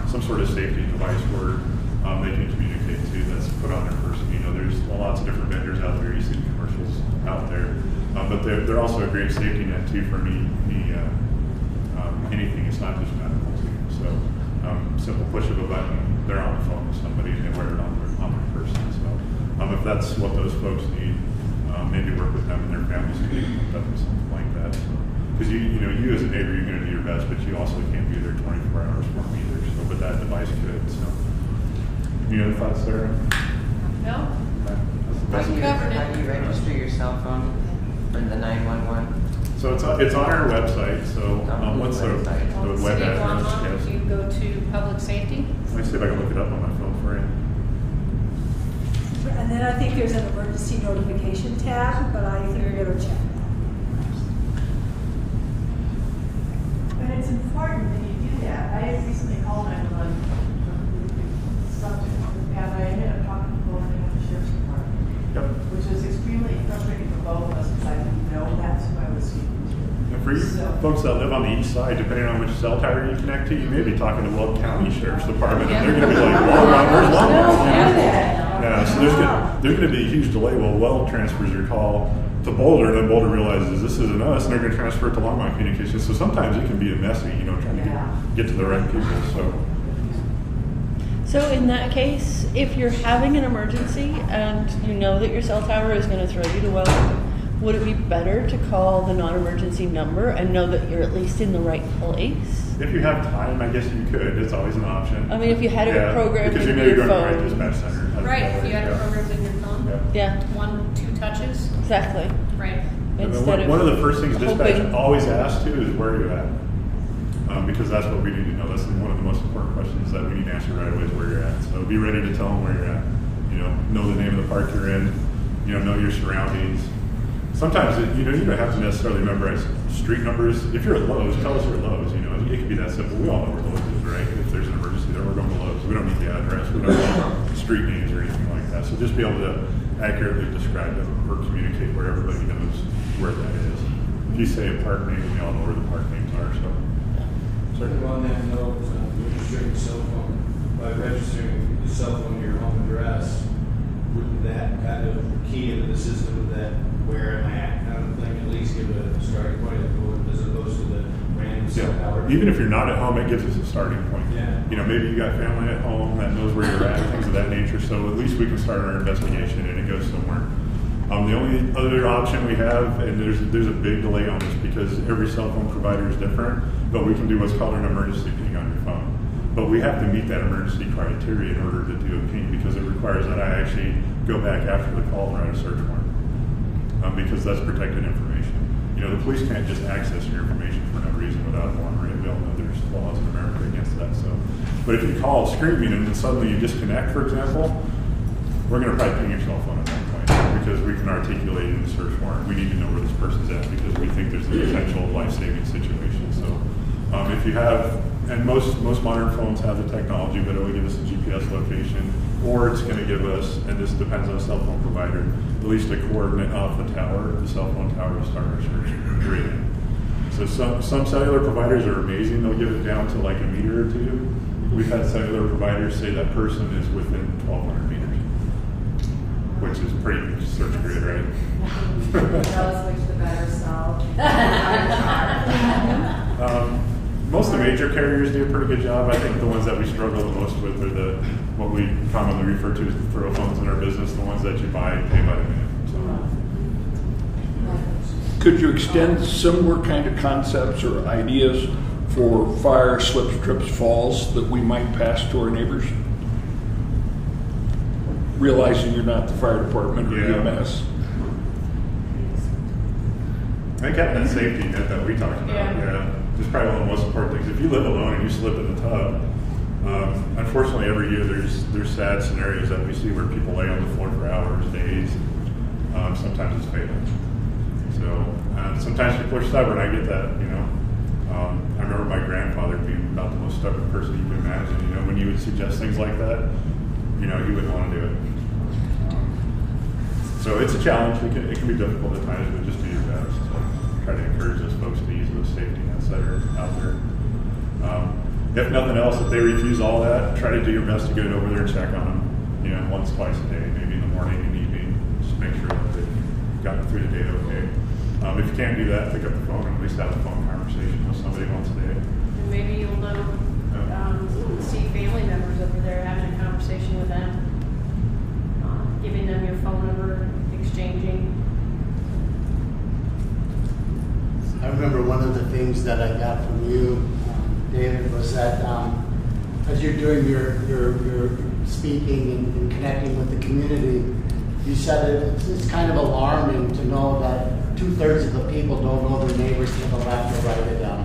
some sort of safety device where they can communicate to that's put on their person. You know, there's lots of different vendors out there. You see the commercials out there, but they're also a great safety net too for anything. It's not just medical too. So simple push of a button, they're on the phone with somebody and they wear it on their person. So if that's what those folks need, maybe work with them and their families to get hooked up with something like that. Because you as a neighbor, you're going to do your best, but you also can't be there 24 hours for them either. So, but that device could. So, any other thoughts, Sarah? No. How do you register your cell phone for the 911? So it's on our website. So what's the web address? You go to public safety. Let me see if I can look it up on my phone for you. And then I think there's an emergency notification tab, but I think we're going to check that. But it's important that you do that. I recently called 911 subject, and I ended up talking to both of the sheriff's department, which was extremely frustrating for both of us because I didn't know that's who I was speaking to. And for you? So folks that live on the east side, depending on which cell tower you connect to, you may be talking to Weld County Sheriff's Department, and they're going to be like, Longmont, where's Longmont? Yeah, so there's going to be a huge delay while Weld transfers your call to Boulder, and then Boulder realizes this isn't us, and they're going to transfer it to Longmont Communications. So sometimes it can be a messy, trying to get to the right people. So in that case, if you're having an emergency and you know that your cell tower is going to throw you to Weld, would it be better to call the non-emergency number and know that you're at least in the right place? If you have time, I guess you could. It's always an option. I mean, if you had it programmed because in you your going phone. to the right dispatch center. Right, if you had it programmed in your phone. Yeah. 1-2 touches. Exactly. Right. One of the first things dispatch hoping. always asks too is where you're at. Because that's what we need to know. That's one of the most important questions that we need to answer right away is where you're at. So be ready to tell them where you're at. Know the name of the park you're in. Know your surroundings. Sometimes you don't have to necessarily memorize street numbers. If you're at Lowe's, tell us you're at Lowe's. It can be that simple. We all know where Lowe's is, right? If there's an emergency there, we're going to Lowe's. We don't need the address. We don't need street names or anything like that. So just be able to accurately describe it or communicate where everybody knows where that is. If you say a park name, we all know where the park names are. So. On that note, registering cell phone, by registering the cell phone to your home address, wouldn't that kind of key into the system of that where am I at kind of thing, at least give it a starting point as opposed to the random cell tower? Even if you're not at home, it gives us a starting point. Yeah. Maybe you got family at home that knows where you're at, things of that nature, so at least we can start our investigation and it goes somewhere. The only other option we have, and there's a big delay on this because every cell phone provider is different, but we can do what's called an emergency ping on your phone. But we have to meet that emergency criteria in order to do a ping because it requires that I actually go back after the call and write a search warrant because that's protected information. The police can't just access your information for no reason without a warrant, right? We all know there's laws in America against that. But if you call screaming and then suddenly you disconnect, for example, we're going to probably ping your cell phone at that point. Because we can articulate in the search warrant. We need to know where this person's at because we think there's a potential life-saving situation. So if you have, and most modern phones have the technology, but it will give us a GPS location, or it's going to give us, and this depends on the cell phone provider, at least a coordinate off the tower, the cell phone tower to start our search grading. So some cellular providers are amazing. They'll give it down to like a meter or two. We've had cellular providers say that person is within 1,200 meters. Which is pretty search grid, right? Tell us which the better cell. Most of the major carriers do a pretty good job. I think the ones that we struggle the most with are what we commonly refer to as the throw phones in our business, the ones that you buy and pay by the minute. Could you extend similar kind of concepts or ideas for fire, slips, trips, falls that we might pass to our neighbors? Realizing you're not the fire department or EMS. I think having that safety net that we talked about, is probably one of the most important things. If you live alone and you slip in the tub, unfortunately every year there's sad scenarios that we see where people lay on the floor for hours, days. Sometimes it's fatal. So sometimes people are stubborn. I get that. I remember my grandfather being about the most stubborn person you can imagine. When you would suggest things like that, he wouldn't want to do it. So it's a challenge. It can be difficult at times, but just do your best. So try to encourage those folks to use those safety nets that are out there. If nothing else, if they refuse all that, try to do your best to get over there and check on them. Once, twice a day, maybe in the morning and evening. Just make sure that they've gotten through the day okay. If you can't do that, pick up the phone and at least have a phone conversation with somebody once a day. And maybe you'll know, see family members over there having a conversation with them, giving them your phone number, exchanging. I remember one of the things that I got from you, David, was that as you're doing your speaking and connecting with the community, you said it's kind of alarming to know that 2/3 of the people don't know their neighbors to the left or right of them.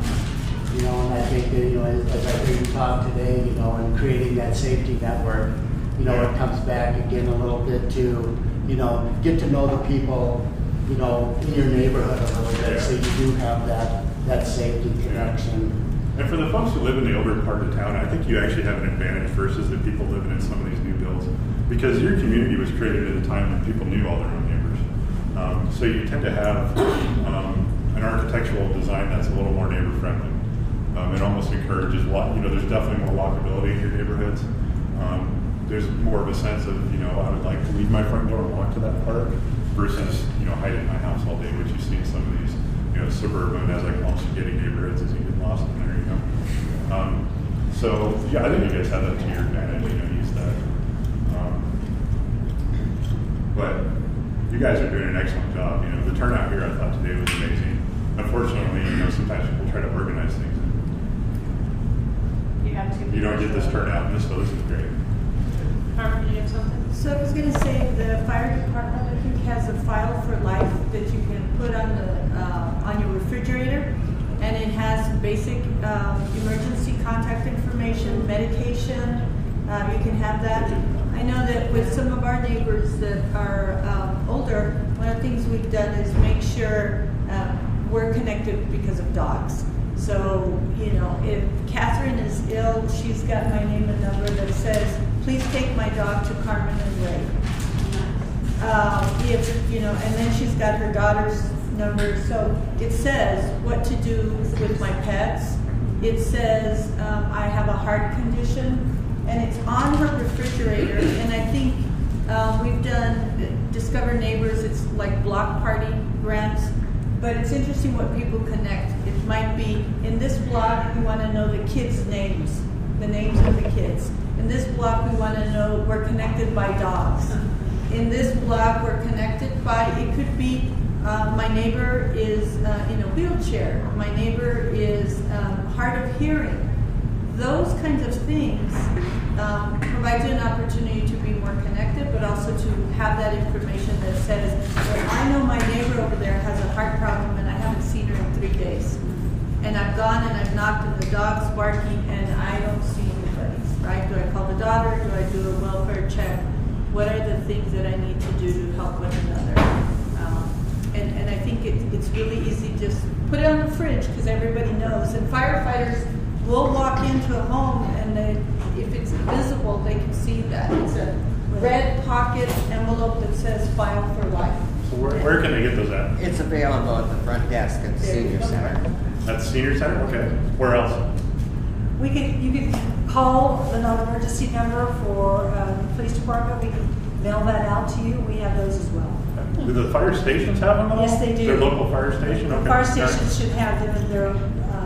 And I think that, as I hear you talk today, and creating that safety network, it comes back again a little bit to, get to know the people, in your neighborhood a little bit, so you do have that safety connection. And for the folks who live in the older part of town, I think you actually have an advantage versus the people living in some of these new builds, because your community was created at a time when people knew all their own neighbors. So you tend to have an architectural design that's a little more neighbor friendly. It almost encourages there's definitely more walkability in your neighborhoods. There's more of a sense of, I would like to leave my front door and walk to that park versus, hide in my house all day, which you see in some of these, suburban, as I call them, spaghetti neighborhoods as you get lost in there, So, yeah, I think you guys have that to your advantage, use that. But you guys are doing an excellent job. The turnout here I thought today was amazing. Unfortunately, sometimes people try to organize things. You don't get this turnout, so this is great. Carmen, do you have something? So I was going to say the fire department, I think, has a file for life that you can put on your refrigerator, and it has basic emergency contact information, medication. You can have that. I know that with some of our neighbors that are older, one of the things we've done is make sure we're connected because of dogs. So, if Catherine is ill, she's got my name and number that says, please take my dog to Carmen and Ray. And then she's got her daughter's number. So it says what to do with my pets. It says I have a heart condition, and it's on her refrigerator. And I think we've done Discover Neighbors. It's like block party grants. But it's interesting what people connect. It might be, in this block, we want to know the kids' names, the names of the kids. In this block, we want to know we're connected by dogs. In this block, we're connected by, it could be, my neighbor is in a wheelchair. My neighbor is hard of hearing. Those kinds of things provide you an opportunity to be more connected, but also to have that information that says, well, I know my neighbor over there has a heart problem and I haven't seen her in 3 days. And I've gone and I've knocked and the dog's barking and I don't see anybody, right? Do I call the daughter? Do I do a welfare check? What are the things that I need to do to help one another? And I think it's really easy, just put it on the fridge because everybody knows. And firefighters will walk into a home and if it's visible, they can see that. It's a red pocket envelope that says File for Life. So where can they get those at? It's available at the front desk at the senior center. At the senior center? Okay. Where else? You can call the non-emergency number for the police department. We can mail that out to you. We have those as well. Do the fire stations have them at all? Yes, they do. Their local fire station? Okay. Fire stations should have them in their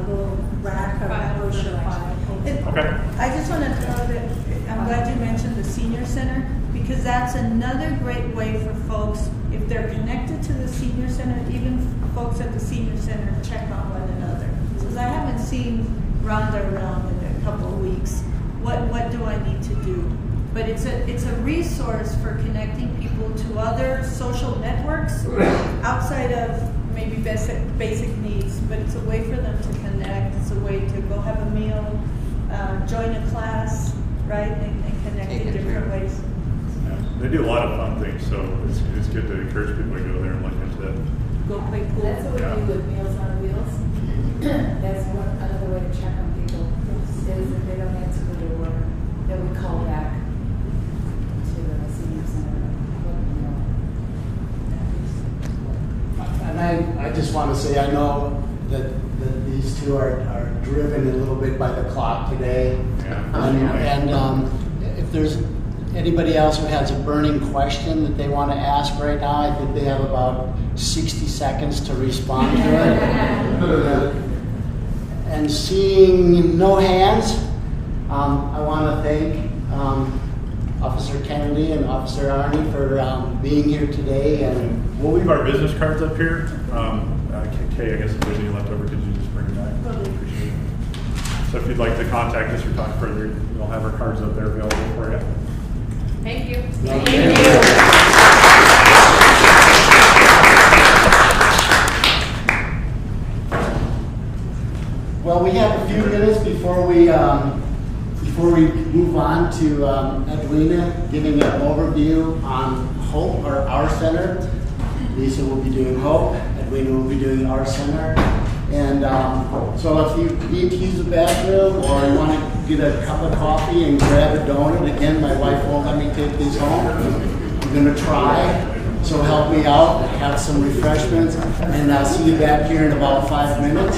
little rack or brochure file. Okay. I just want to know that I'm glad you mentioned the senior center because that's another great way for folks, if they're connected to the senior center, even folks at the senior center check on one another. Because I haven't seen Rhonda around in a couple of weeks. What do I need to do? But it's a resource for connecting people to other social networks outside of maybe basic needs, but it's a way for them to connect. It's a way to go have a meal, join a class, right, and connect in different ways. Yeah. They do a lot of fun things, so it's good to encourage people to go there and look into that. Go play pool. That's what we do with Meals on Wheels. That's another way to check on people. Is if they don't answer the door, then we call back to the senior center. And I just want to say, I know that these two are driven a little bit by the clock today. Yeah. And if there's anybody else who has a burning question that they want to ask right now, I think they have about 60 seconds to respond to it. And seeing no hands, I want to thank Officer Kennedy and Officer Arnie for being here today. And we'll leave our business cards up here. Kay, I guess if there's any left over, could you just bring it back? Totally appreciate it. So if you'd like to contact us or talk further, we'll have our cards up there available for you. Thank you. Thank you. Well, we have a few minutes before we move on to Edwina giving an overview on Hope, or our center. Lisa will be doing Hope. Edwina will be doing our center. And so if you need to use the bathroom or you want to get a cup of coffee and grab a donut, again, my wife won't let me take these home. I'm going to try. So help me out, have some refreshments, and I'll see you back here in about 5 minutes.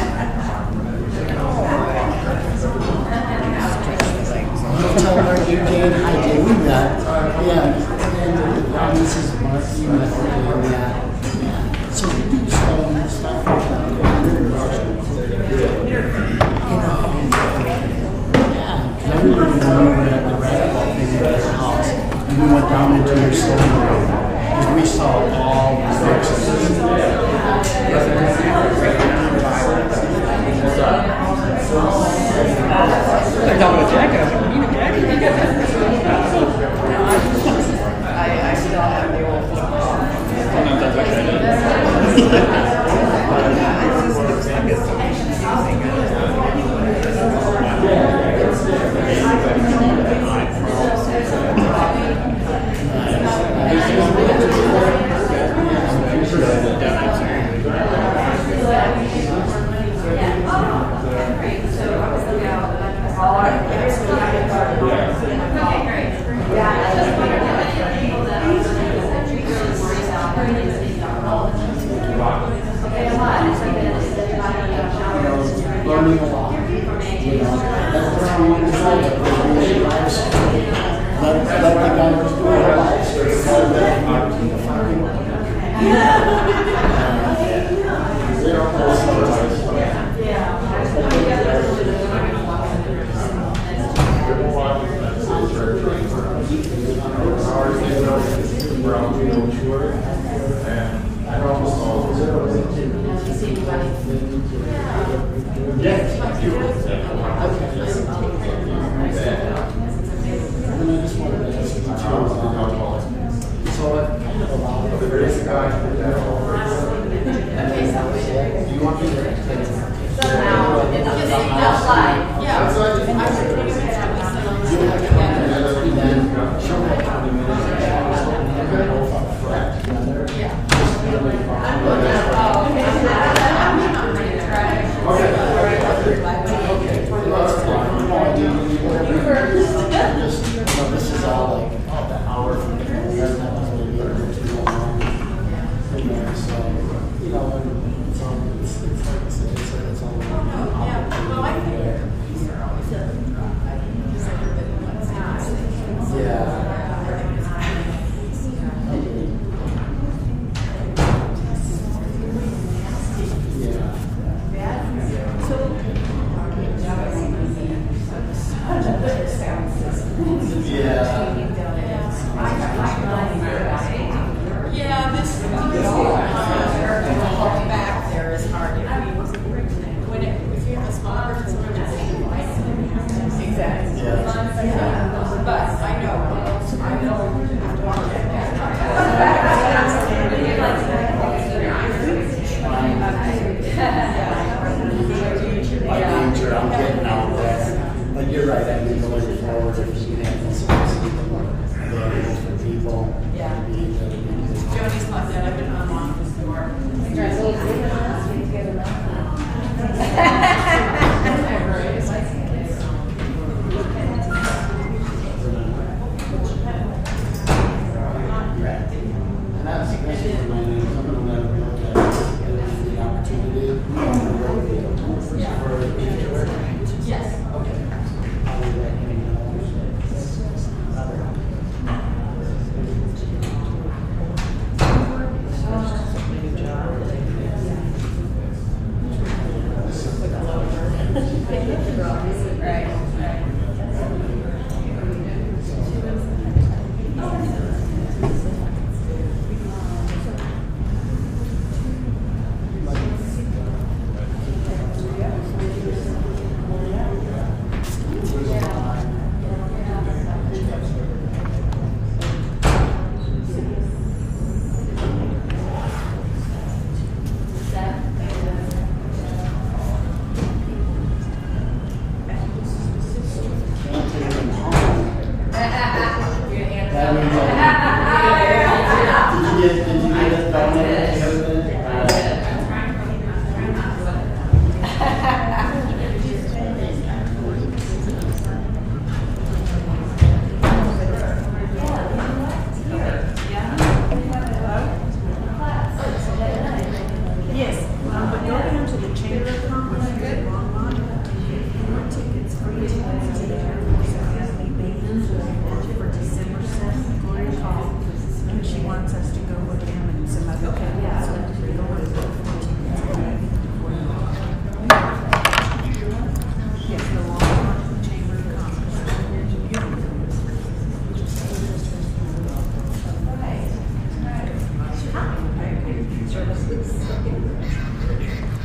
You'll tell her you did, I did, we met. Yeah, and this is Mark, you met her, yeah. So we do some stuff like that. Everybody knew we were at the radical thing at your house, and we went down into your sitting room, and we saw all the fixes. They're talking about Jack. I still have the old Learning a lot. You know, that's how you decide that we're really lives. Let the guys do their lives. This is all like the hour from the so, you know, it's like I said, it's all well, I think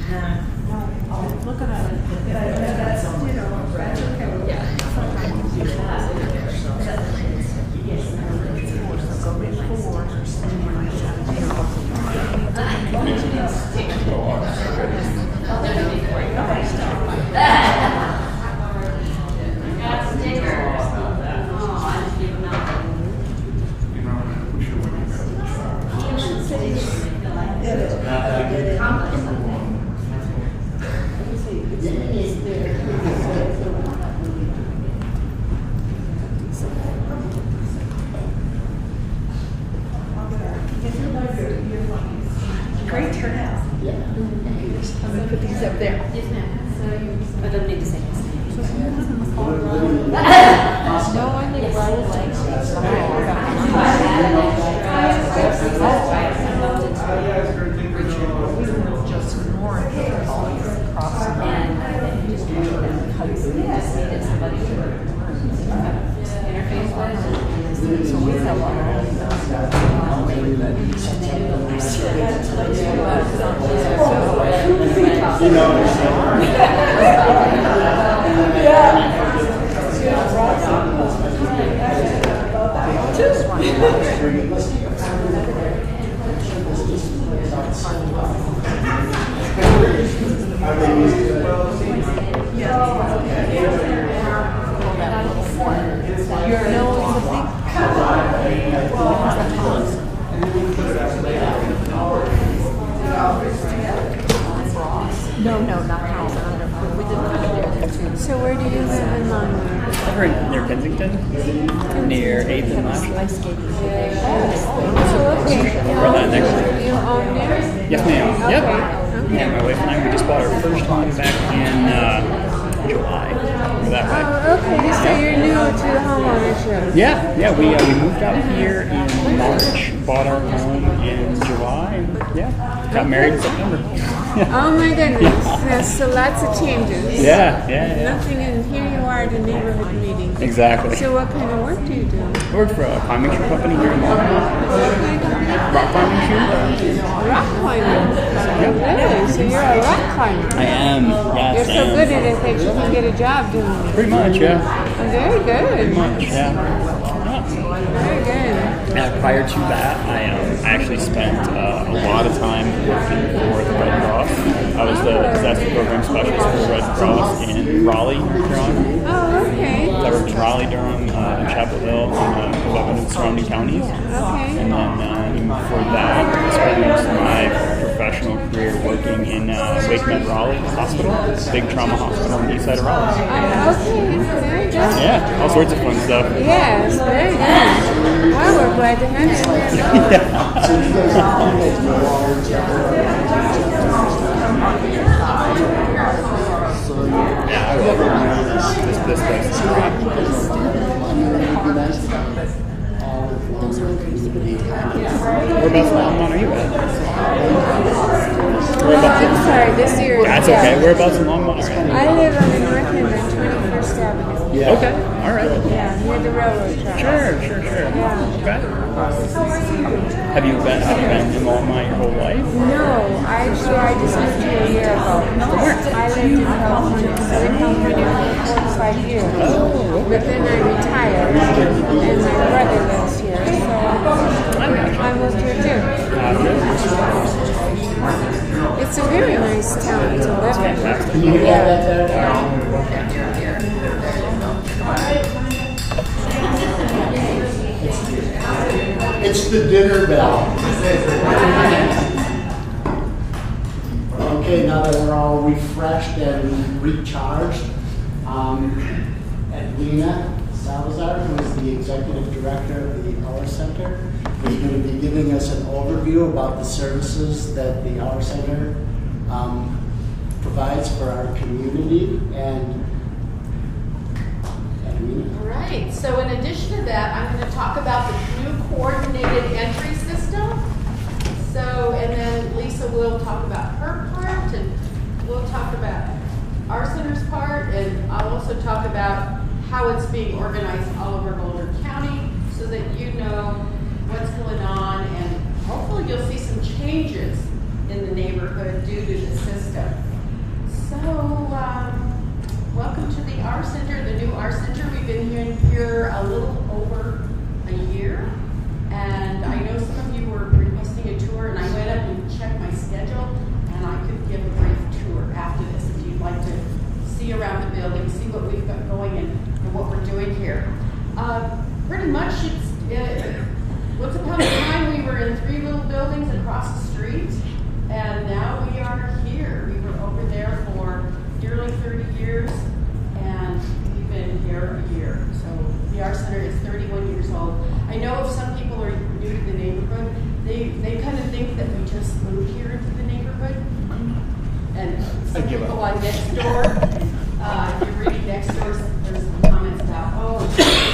Look at it. That's, that's okay. Great turnout. Yeah. I'm gonna put these up there. Yes, ma'am. So you, I don't need to say this. No, I think just north of all your crossing. And just needed somebody to interface with. So we have No, not house. We did kind of there too. So where do you live in Longmont? Over near Kensington, near 8th and Latch. So okay. We're that next. You own there? Yes, ma'am. Okay. Yep. Yeah, my wife and I, we just bought our first home back in July. We're that way. Oh, okay. So you're new to the homeownership. Yeah, we moved out here in March, bought our home in July, and got married in September. Oh my goodness. Yes, so lots of changes. Yeah. Nothing in here you are at a neighborhood meeting. Exactly. So what kind of work do you do? I work for a climbing shoe company here in Longmont. Rock climbing shoe. Rock climbing. Really? So you're a rock climber. I am, yes. You're so good at it that you can get a job doing it. Pretty much, yeah. Very good. Pretty much, yeah. Very good. Prior to that, I actually spent a lot of time working for the Red Cross. I was the disaster program specialist for the Red Cross in Raleigh, North Carolina. Oh, okay. I worked in Raleigh, Durham, and Chapel Hill, and 11 of the surrounding counties. Okay. And then for that, I spent most of my professional career working in Wake Med Raleigh Hospital, big trauma hospital on the east side of Raleigh. Okay, very good. Yeah, all sorts of fun stuff. Yes, very good. Well, we're glad to have you here. Yeah, I love it. This place is great. Whereabouts in Longmont are you at? I'm sorry, this year. That's okay. Whereabouts in Longmont are you? I live on the north end of 21st Avenue. Yeah. Okay, all right. Yeah, near the railroad tracks. Sure. Yeah. Okay. Have you been in Longmont your whole life? No, I just moved here a year ago. I lived in California. I lived in California for 45 years. Oh, okay. But then I retired, and my brother lives here, so I moved here too. It's a very nice town to live in. It's the dinner bell. Okay, now that we're all refreshed and recharged, Edwina Salazar, who is the Executive Director of the Our Center, is going to be giving us an overview about the services that the Our Center provides for our community. And Edwina. All right, so in addition to that, I'm going to talk about the new coordinated entry system. So, and then Lisa will talk about her part, and we'll talk about our center's part, and I'll also talk about how it's being organized all over Boulder County so that you know what's going on, and hopefully you'll see some changes in the neighborhood due to the system. So, welcome to the R Center, the new R Center. We've been here a little over a year, and I know some of you were requesting a tour, and I went up and checked my schedule, and I could give a brief tour after this if you'd like to see around the building, see what we've got going and what we're doing here. Pretty much, once upon a time we were in 3 little buildings across the street, and now we are here. We were over there for nearly 30 years, and we've been here a year. So the R Center is 31 years old. I know if some people are new to the neighborhood, they kind of think that we just moved here into the neighborhood. And some people on next door, if you're reading next door, there's some comments about, oh,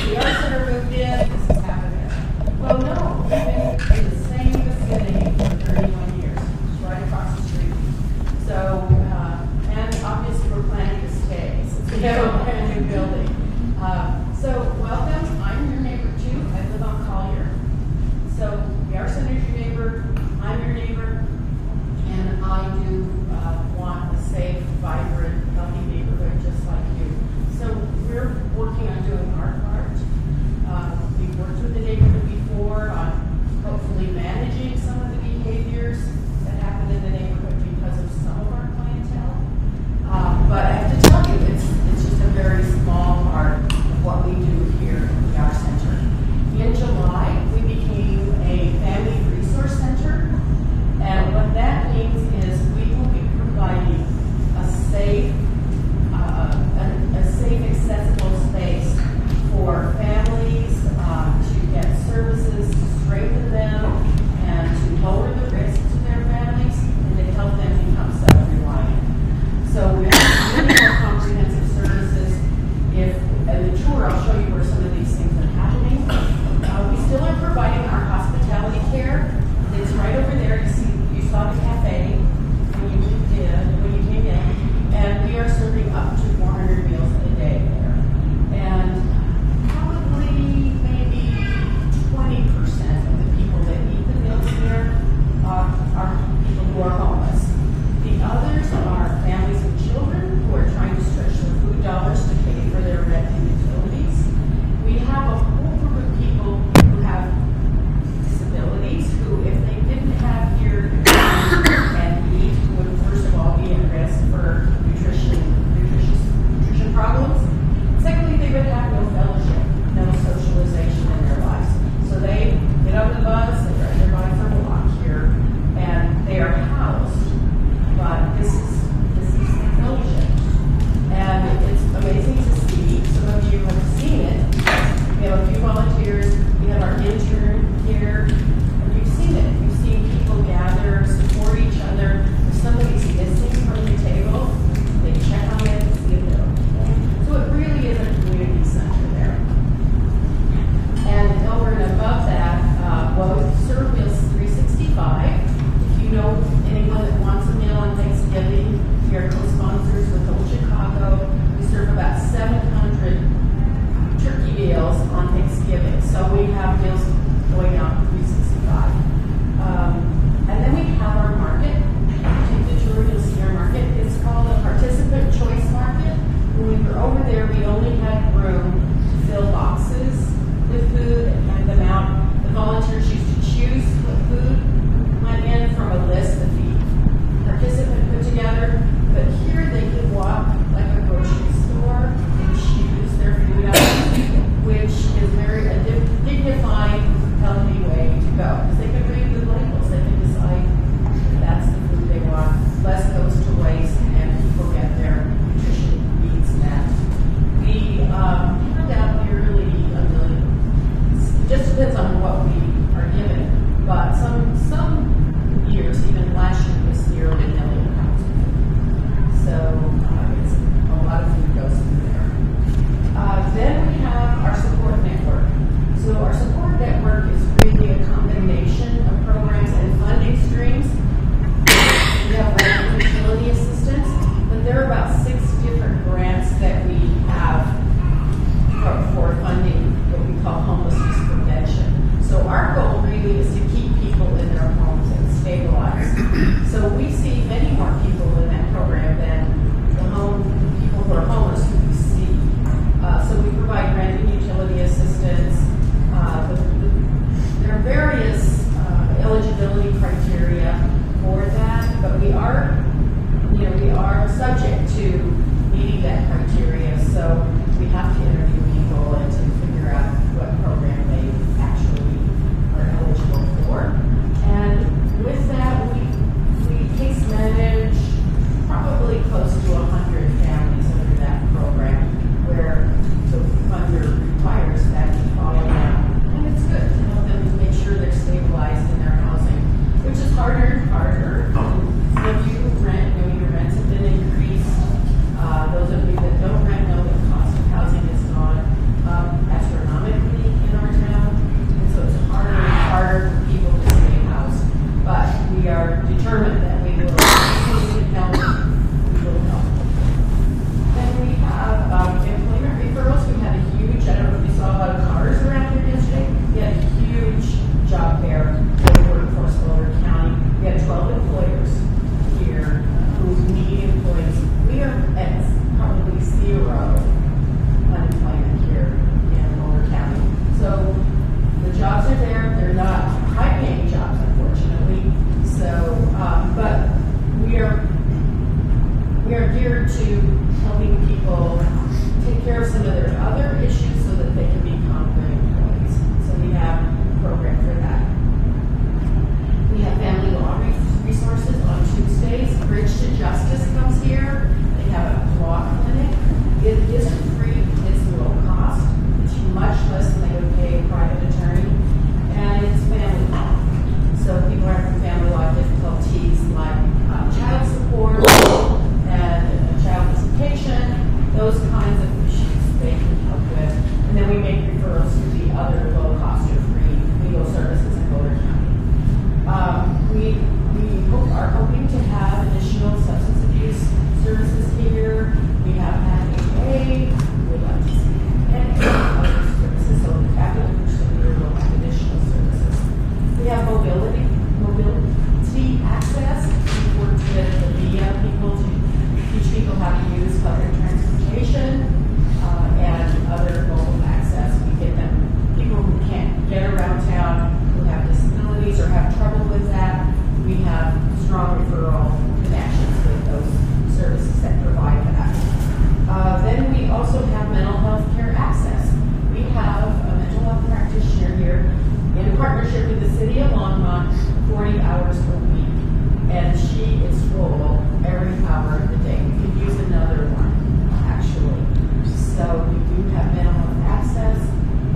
the R Center moved in, this is happening. Well, no, we've been in the same vicinity for 31 years, right across the street. So, and obviously we're planning to stay since we have a brand new building. So, welcome. I'm your neighbor too. I live on Collier. So, the R Center's your neighbor. I'm your neighbor. And I do want a safe, vibrant, healthy neighborhood just like you. So, we're working on doing our part. We've worked with the neighborhood before on hopefully managing some of the behaviors that happen in the neighborhood because of some of our clientele. But I have to tell you, it's just a very geared to helping people take care of some of their other issues so that they can become good employees. So we have a program for that. We have family law resources on Tuesdays. Bridge to Justice comes here. They have a law clinic. It isn't free. It's low cost. It's much less than they would pay a private attorney. And it's family law. So people are having family law difficulties like child support and child visitation, those kinds of issues they can help with. And then we make referrals to the other low-cost or free legal services in Boulder County. We are hoping to have additional substance abuse services here. We have had AA, we'd like to see and other services. So after the first of the year, we'll have additional services. We have mobility access. We've worked with the media people to teach people how to use public transportation and other mobile access. We get them people who can't get around town, who have disabilities or have trouble with that. We have strong referral connections with those services that provide that. Then we also have mental health care access. We have a mental health practitioner here in partnership with the city of Longmont, 40 hours per week. And she is full every hour of the day. We could use another one, actually. So we do have mental health access.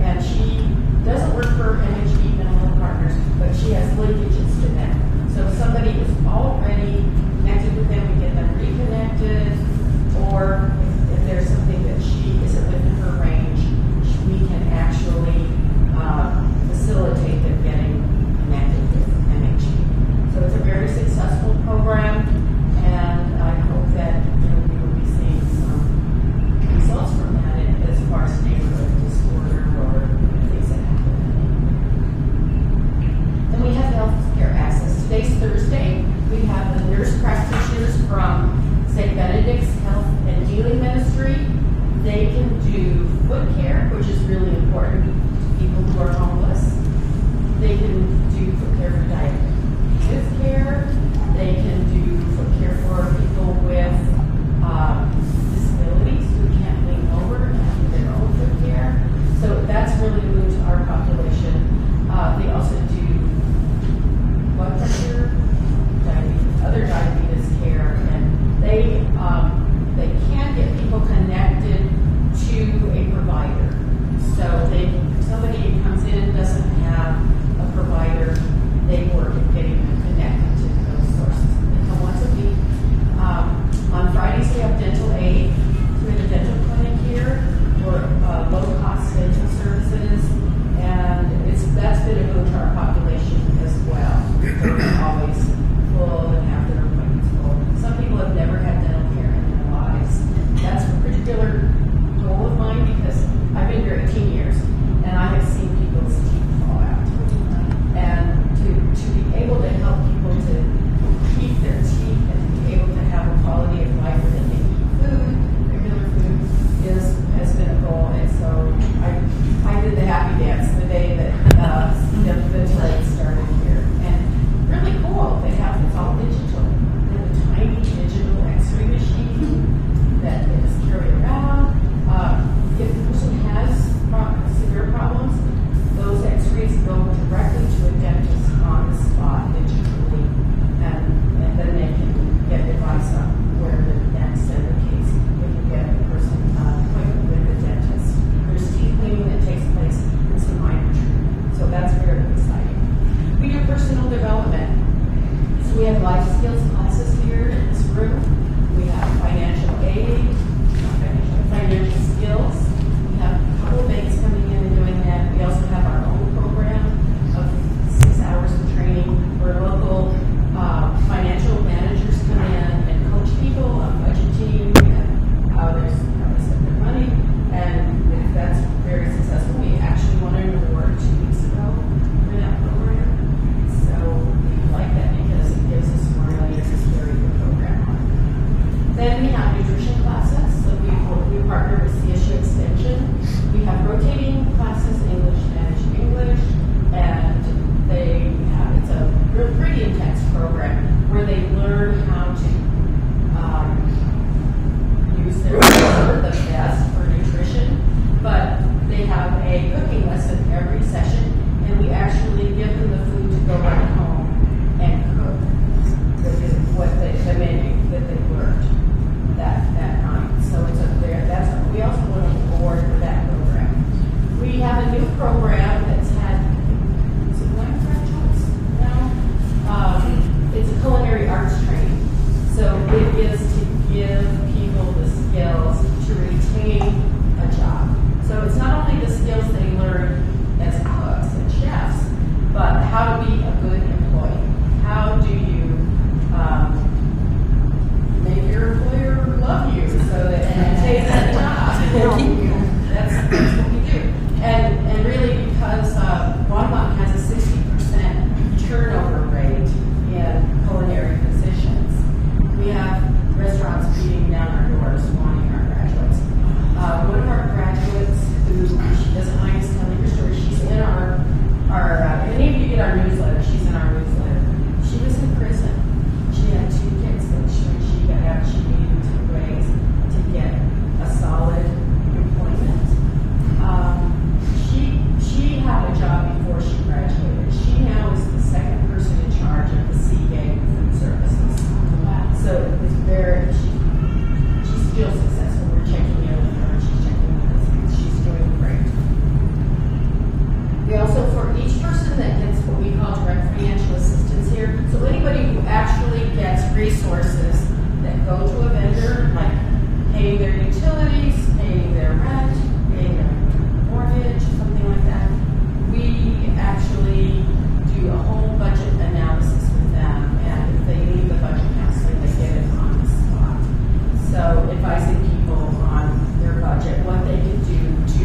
And she doesn't work for MHE Mental Health Partners, but she has linkages to them. So if somebody is already connected with them, we get them reconnected. Or if there's something that she isn't within her range, we can actually facilitate them getting connected with MHE. So it's a very successful program, and I hope that we will be seeing some results from that as far as neighborhood disorder or things that happen. Then we have healthcare access. Today's Thursday. We have the nurse practitioners from St. Benedict's Health and Healing Ministry. They can do foot care, which is really important to people who are homeless. They can do foot care for diabetes care. They can do foot care for people with disabilities who can't lean over and do their own foot care. So that's really new to our population. They also do blood pressure, other diabetes care, and they can get people connected to a provider. So if somebody comes in doesn't have a provider, they work So it was very, she's still successful. We're checking in with her, she's checking with us, she's doing great. We also, for each person that gets what we call direct financial assistance here, so anybody who actually gets resources that go to a vendor, like paying their utilities, paying their rent, paying their mortgage, something like that, we actually do a whole budget analysis with them, and if they need the budget counseling, they get it on the spot. So advising people on their budget, what they can do to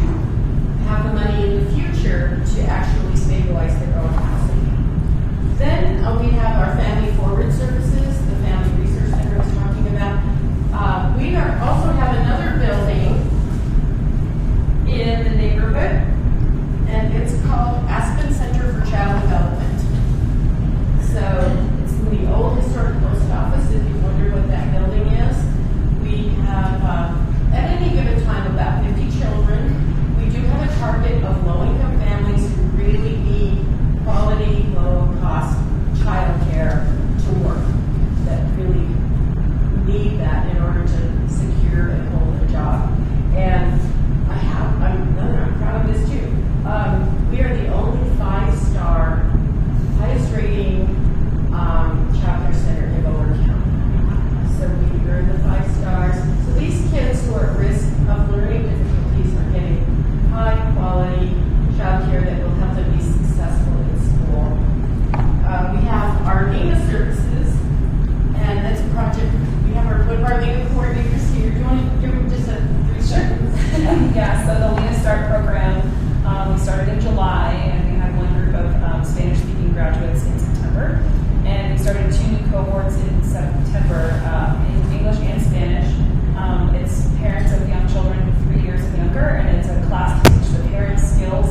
have the money in the future to actually stabilize their own housing. Then we have our family forward services, the family resource center I was talking about. We also have another building in the neighborhood, and it's called Aspen Center for Child Development. So it's in the old historic post office, if you wonder what that building is. We have, at any given time, about 50 children. We do have a target of low-income families who really need quality, low-cost child care to work, that really need that in order to secure and hold a job. And I'm proud of this too. We are the only 5-star, highest rating child care center in Lower County. So we earned the 5 stars. So these kids who are at risk of learning difficulties are getting high quality child care that will help them be successful in school. We have our MENA services, and that's a project. We have one of our MENA coordinators here. Do you want to give just a brief sentence? Yeah, so the Lena Start program, we started in July, and we had one group of Spanish-speaking graduates in September. And we started 2 new cohorts in September in English and Spanish. It's parents of young children 3 years and younger, and it's a class to teach the parents skills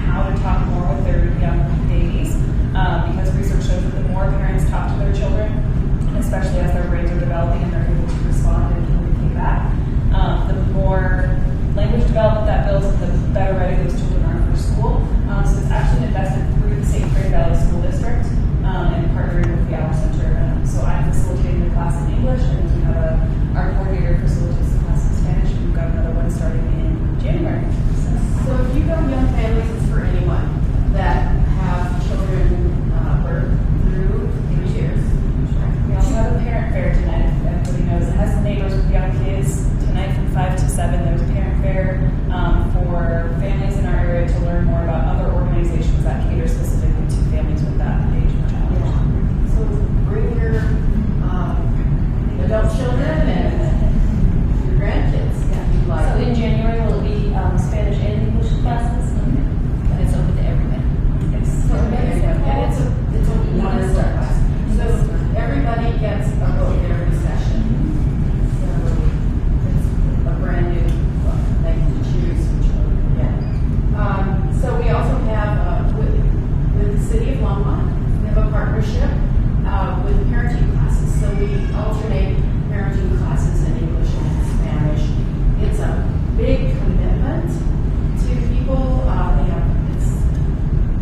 how to talk more with their young babies, because research shows that the more parents talk to their children, especially as their brains are developing and they're able to respond and communicate back, the more language development that builds, the better ready those children are for school. So it's actually invested through the St. Clair Valley School District and partnering with the Hour Center. So I'm facilitating the class in English, and we have our coordinator facilitates the class in Spanish. We've got another one starting in January. So if you go young families, it's for anyone that have children through 3 years. We also have a parent fair tonight. Everybody knows it has neighbors with young kids. Tonight from 5 to 7, there's a parent fair for families in our area to learn more about other organizations that cater specifically to families with that age of challenge. Yeah. So bring your adult children and your grandkids. Yeah. So in January, will it be Spanish and English classes? And it's open to everybody. It's so amazing. And it's a one-star class. So everybody gets a book every session. So it's a brand new book. They can choose which one to get. So we also have, with the city of Longmont, we have a partnership with parenting classes. So we alternate parenting classes in English and Spanish. It's a big commitment to people. It's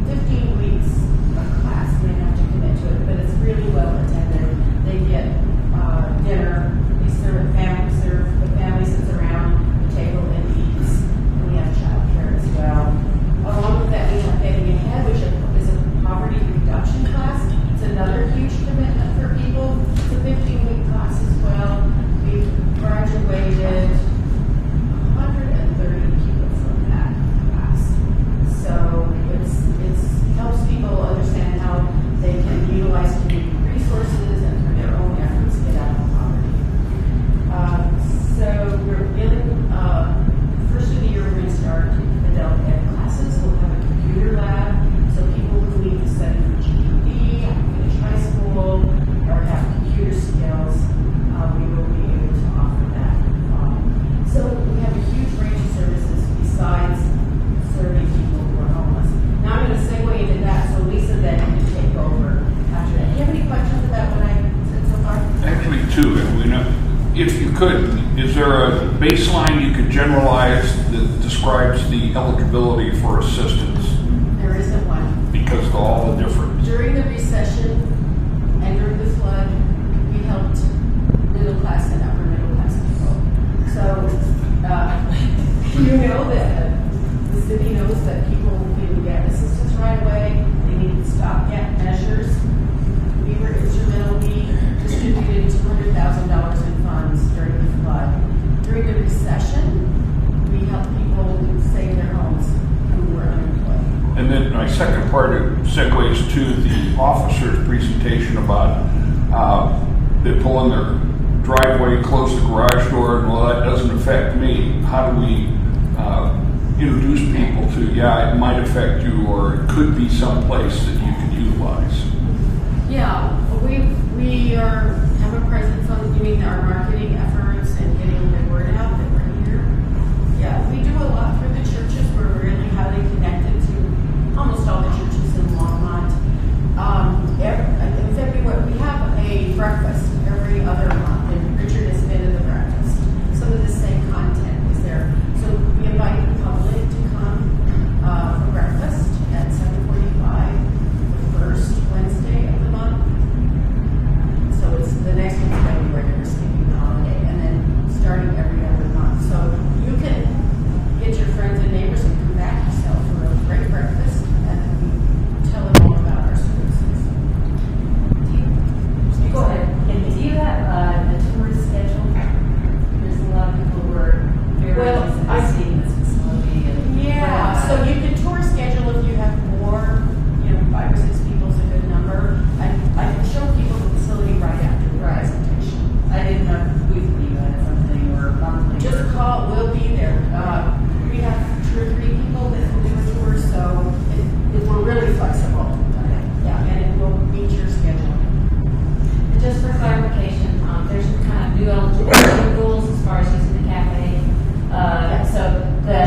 15 weeks of class, and they have to commit to it, but it's really well attended. They get dinner, they serve the family sits around the table and eats, and we have child care as well. Along with that, we have Getting Ahead, which is a poverty reduction class. It's another huge commitment for people. It's a 15-week class as well. We've graduated 130 people from that class. So it helps people understand how they can utilize community resources and through their own efforts get out of poverty. So we're in first of the year, we're going to start adult ed classes. We'll have a computer lab, so people who need to study for GED, finish high school, or have computer skills, we will be able to offer that. So we have a huge range of services besides serving people who are homeless. Now I'm going to segue into that, so Lisa then can take over after that. Do you have any questions about what I said so far? Actually, two, Edwina. If you could, is there a baseline you could generalize that describes the eligibility for assistance? There isn't one. Because of all the different. During the recession and during the flood, we helped segues to the officer's presentation about they pull in their driveway, close the garage door, and well, that doesn't affect me. How do we introduce people to, yeah, it might affect you, or it could be someplace that you can utilize? Yeah, we have a presence on doing our marketing efforts and getting the word out that we're here. Yeah, we do a lot for the churches. We're really highly connected to almost all the churches in Longmont. In February, we have a breakfast every other month, and Richard has been to the breakfast. Some of the same content is there. So we invite the public to come for breakfast at 7:45, the first Wednesday of the month. So it's the next one's February, we're skipping the holiday, and then starting every other month. So you can get your friends and neighbors and come back yourself for a great breakfast, and we tell them all about our services. Go ahead. And do you have the tourist schedule? There's a lot of people who are very interested in seeing this facility. Yeah, so you can tour schedule if you have more, 5 or 6 people is a good number. I can show people the facility right after the presentation. I didn't know weekly you had something or monthly. Just call, we'll be there. We have 2 or 3 people that will do a tour, so we're really flexible. Okay. Yeah, and it will meet your schedule. And just for clarification, there's some kind of new eligibility rules as far as using the cafe. Yes. So the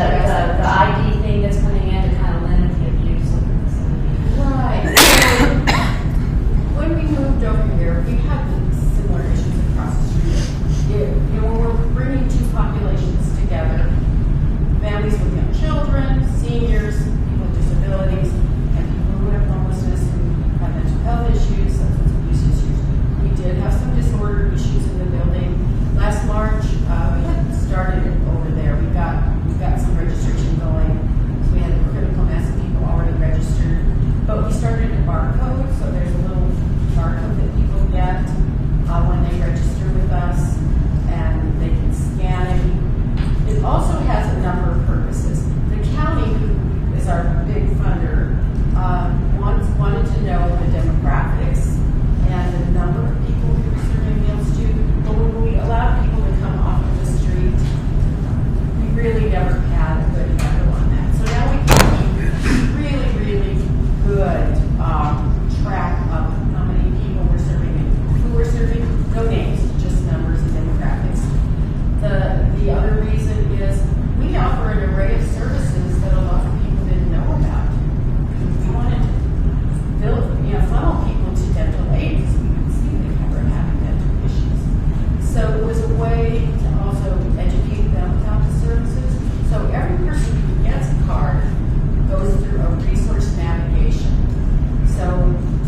ID thing that's coming in to kind of limit the abuse of the facility. Right. When we moved over here, we had similar issues across the street. When we're bringing 2 populations together, families with young children, seniors, people with disabilities, and people who have homelessness, who have mental health issues, substance abuse issues. We did have some disorder issues in the building. Last March, we had started it over there. We got some registration going. So we had a critical mass of people already registered. But we started a barcode, so there's a little barcode that people get when they register with us, and they can scan it. It also has a number of purposes. The county, who is our big funder, wanted to know the demographics and the number of people we were serving meals to. But when we allowed people to come off of the street, we really never had a good handle on that. So now we can keep really, really good track of how many people we're serving and who we're serving. No names, just numbers and demographics. The other reason is we offer an array of services that a lot of people didn't know about. We wanted to funnel people to dental aid because we could see they were having dental issues. So it was a way to also educate them about the services. So every person who gets a card goes through a resource navigation. So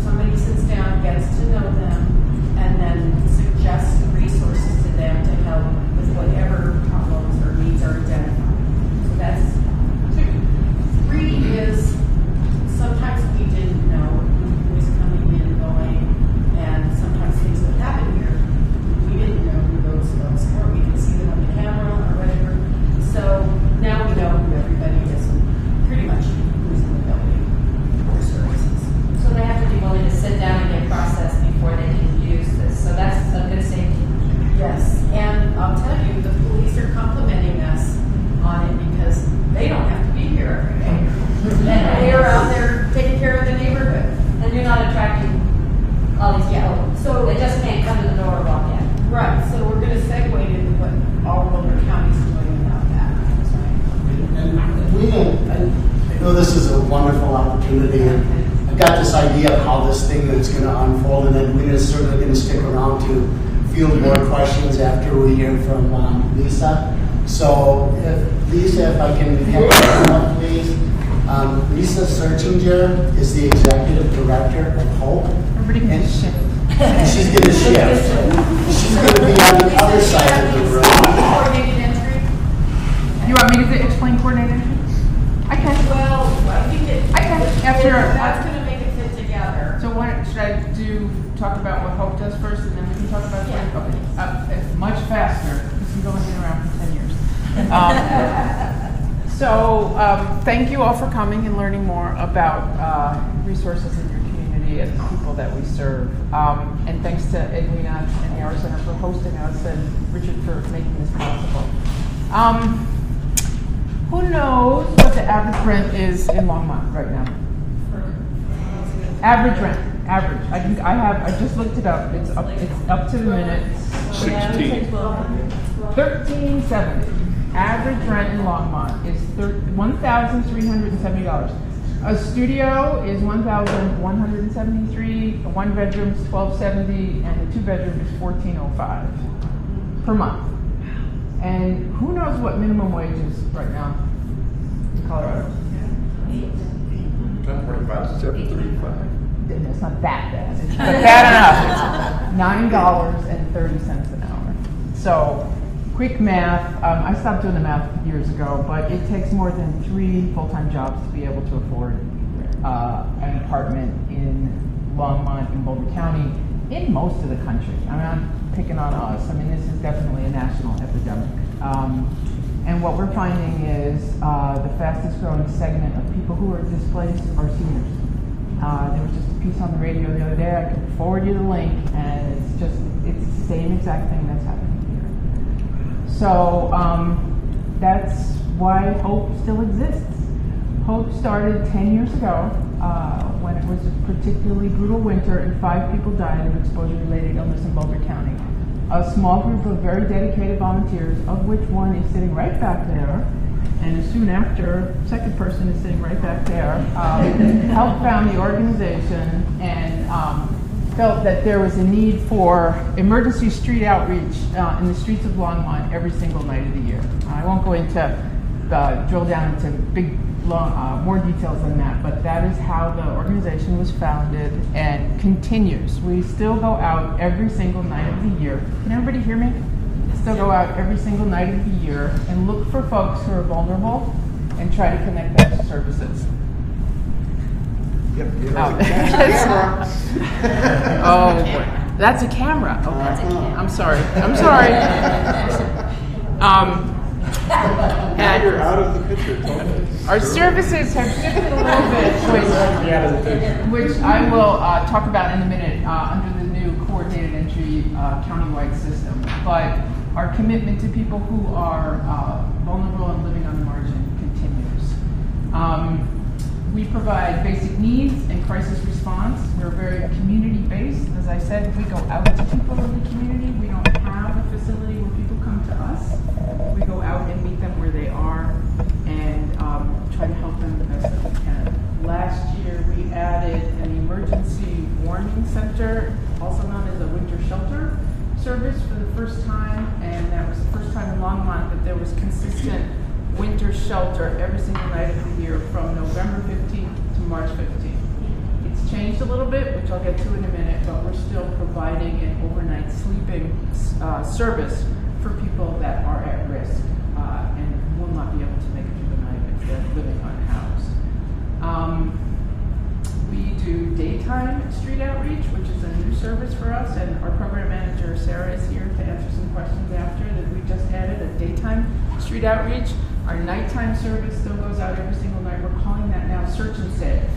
somebody sits down, gets to know them, and then suggests resources to them to help with whatever problems or needs are identified. So that's 2. 3 is sometimes we didn't know who was coming in and going, and sometimes things would happen here. We didn't know who those folks were. We could see them on the camera or whatever. So now we know who everybody is and pretty much who's in the building for services. So they have to be willing to sit down and get processed before they can use this. So that's a good safety. Yes, and I'll tell you, the police are complimenting us on it because they don't have to be here every day. And they are out there taking care of the neighborhood. And you're not attracting all these people. So They just can't come to the door or walk in. right, so we're going to segue into what all other counties are doing about that. And I know this is a wonderful opportunity, and I've got this idea of how this thing is going to unfold, and then we're certainly going to stick around to field more questions after we hear from Lisa. So, Lisa, if I can have you come up, please. Lisa Searchinger is the executive director of Hope. Everybody can just shift. She's going to shift. She's going to be on the other side of the room. Coordinated entry? You want me to explain coordinated entry? I can. Well, I think I can. After that's going to make it fit together. So should I talk about what Hope does first, and then we can talk about it? Okay. It's much faster. This has been going around for 10 years. So thank you all for coming and learning more about resources in your community and the people that we serve. And thanks to Edwina and the Art Center for hosting us and Richard for making this possible. Who knows what the average rent is in Longmont right now? Average rent. Average. I just looked it up. It's up to the minute. 1370. Average rent in Longmont is $1,370. A studio is $1,173. A one bedroom is $1,270, and a two bedroom is $1,405 per month. And who knows what minimum wage is right now in Colorado? 7.35. It's not that bad. It's bad enough. It's $9.30 an hour. So, quick math. I stopped doing the math years ago, but it takes more than 3 full-time jobs to be able to afford an apartment in Longmont in Boulder County, in most of the country. I mean, I'm picking on us. I mean, this is definitely a national epidemic. And what we're finding is the fastest growing segment of people who are displaced are seniors. There was just a piece on the radio the other day. I could forward you the link, and it's the same exact thing that's happening here. So that's why Hope still exists. Hope started 10 years ago when it was a particularly brutal winter and 5 people died of exposure-related illness in Boulder County. A small group of very dedicated volunteers, of which one is sitting right back there, and soon after, second person is sitting right back there, helped found the organization and felt that there was a need for emergency street outreach in the streets of Longmont every single night of the year. I won't go into drill down into more details than that, but that is how the organization was founded and continues. We still go out every single night of the year. Can everybody hear me? Still go out every single night of the year and look for folks who are vulnerable and try to connect them to services. Yep, oh boy, that's a camera. Okay. That's a camera. I'm sorry. And you're out of the picture. Totally. Our services have shifted a little bit, which I will talk about in a minute under the new coordinated entry countywide system. But our commitment to people who are vulnerable and living on the margin continues. We provide basic needs and crisis response. We're very community-based. As I said, we go out to people in the community. We don't have a facility where people come to us. We go out and meet them where they are and try to help them the best that we can. Last year, we added an emergency warning center, also known as a winter shelter service for the first time, and that was the first time in Longmont that there was consistent winter shelter every single night of the year from November 15th to March 15th. It's changed a little bit, which I'll get to in a minute, but we're still providing an overnight sleeping service for people that are at risk and will not be able to make it through the night if they're living unhoused. We do daytime street outreach, which is a new service for us, and our program manager, Sarah, is here to answer some questions after that. We just added a daytime street outreach. Our nighttime service still goes out every single night. We're calling that now Search and Save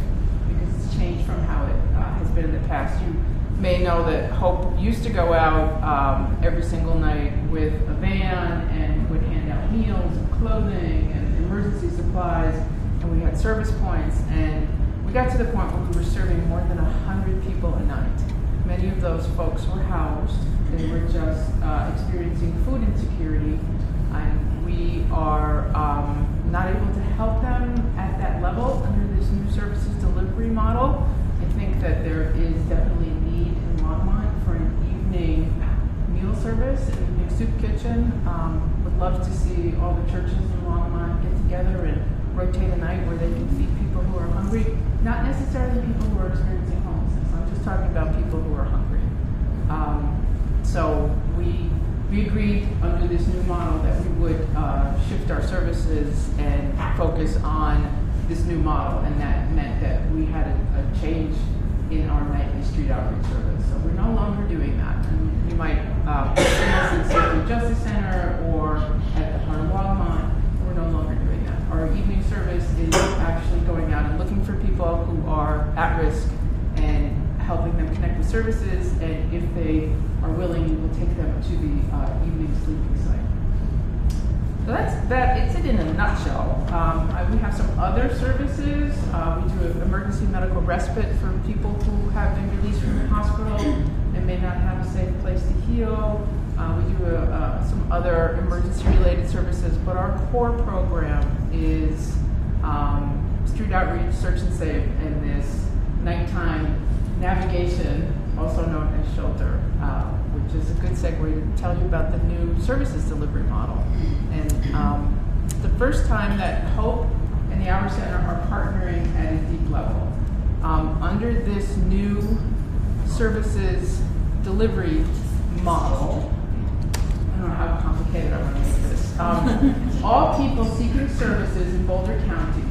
because it's changed from how it has been in the past. You may know that Hope used to go out every single night with a van and would hand out meals and clothing and emergency supplies, and we had service points, and we got to the point where we were serving more than 100 people a night. Many of those folks were housed. They were just experiencing food insecurity, and we are not able to help them at that level under this new services delivery model. I think that there is definitely a need in Longmont for an evening meal service in the new soup kitchen. Would love to see all the churches in Longmont get together and rotate a night where they can feed people who are hungry, not necessarily people who are experiencing homelessness. I'm just talking about people who are hungry. So we agreed under this new model that we would shift our services and focus on this new model, and that meant that we had a change in our nightly street outreach service. So we're no longer doing that. And you might see us in Safety Justice Center or at the Heart of Longmont. We're no longer doing that. Our to the evening sleeping site. So it's it in a nutshell. We have some other services. We do emergency medical respite for people who have been released from the hospital and may not have a safe place to heal. We do some other emergency-related services, but our core program is street outreach, search and save, and this nighttime navigation, also known as shelter, which is a good segue to tell you about the new services delivery model. And the first time that Hope and the Hour Center are partnering at a deep level. Under this new services delivery model, I don't know how complicated I want to make this. All people seeking services in Boulder County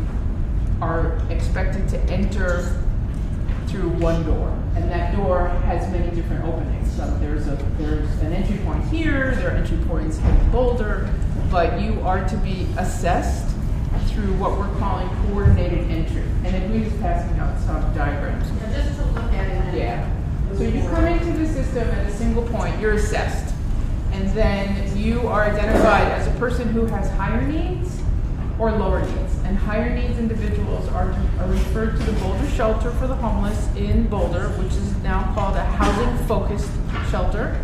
are expected to enter through one door, and that door has many different openings. So there's an entry point here, there are entry points in Boulder, but you are to be assessed through what we're calling coordinated entry. And then we're just passing out some diagrams. Yeah, just to look at it. Yeah. So you come into the system at a single point, you're assessed, and then you are identified as a person who has higher needs or lower needs. And higher needs individuals are referred to the Boulder Shelter for the Homeless in Boulder, which is now called a housing-focused shelter.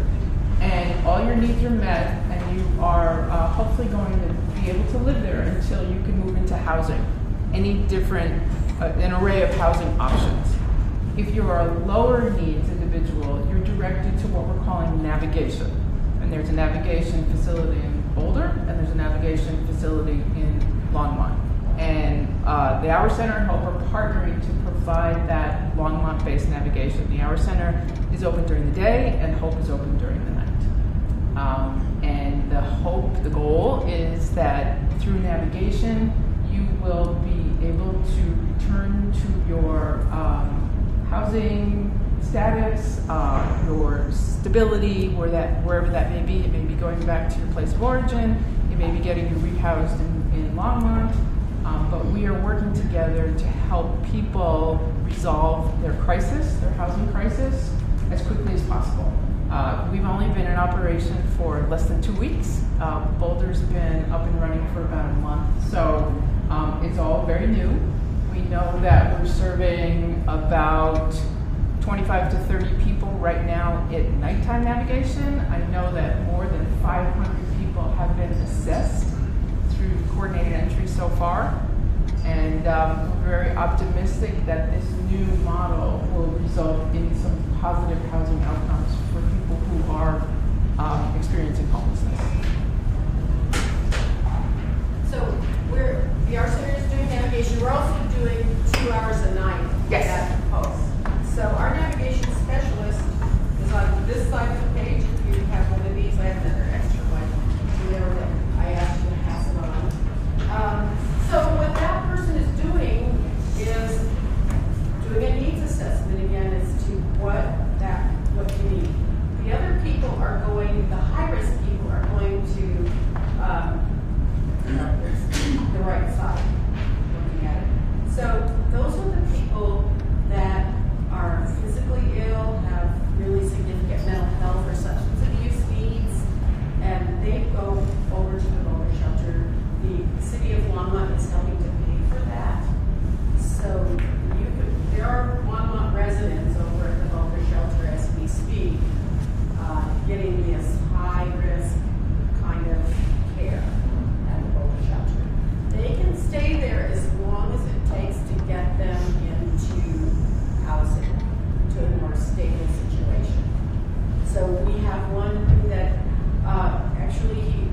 And all your needs are met, and you are hopefully going to be able to live there until you can move into housing. Any different, an array of housing options. If you are a lower needs individual, you're directed to what we're calling navigation. And there's a navigation facility in Boulder, and there's a navigation facility in Longmont. And the Hour Center and Hope are partnering to provide that Longmont-based navigation. The Hour Center is open during the day, and Hope is open during the night. And the goal is that through navigation, you will be able to return to your housing status, your stability, wherever that may be. It may be going back to your place of origin. It may be getting you rehoused in Longmont. But we are working together to help people resolve their crisis, their housing crisis, as quickly as possible. We've only been in operation for less than 2 weeks. Boulder's been up and running for about a month, so it's all very new. We know that we're serving about 25 to 30 people right now at nighttime navigation. I know that more than 500 people have been assessed through coordinated entry so far. And we're very optimistic that this new model will result in some positive housing outcomes for people who are experiencing homelessness. So the Hour Center is doing navigation. We're also doing 2 hours a night at post. So our navigation specialist is on this side of the page. If you have one of these, I have another extra one there that I asked you to pass it on. So what that person is doing is doing a needs assessment again as to what you need. The other people are going, the high-risk people are going to the right side, looking at it. So those are the people that are physically ill, have really significant mental health or substance abuse needs, and they go over to the Boulder Shelter. The city of Longmont is helping to pay for that. So there are Longmont residents over at the Boulder Shelter as we speak, getting this high-risk kind of care at the Boulder Shelter. They can stay there as long as it takes to get them into housing, to a more stable situation. So we have one that actually he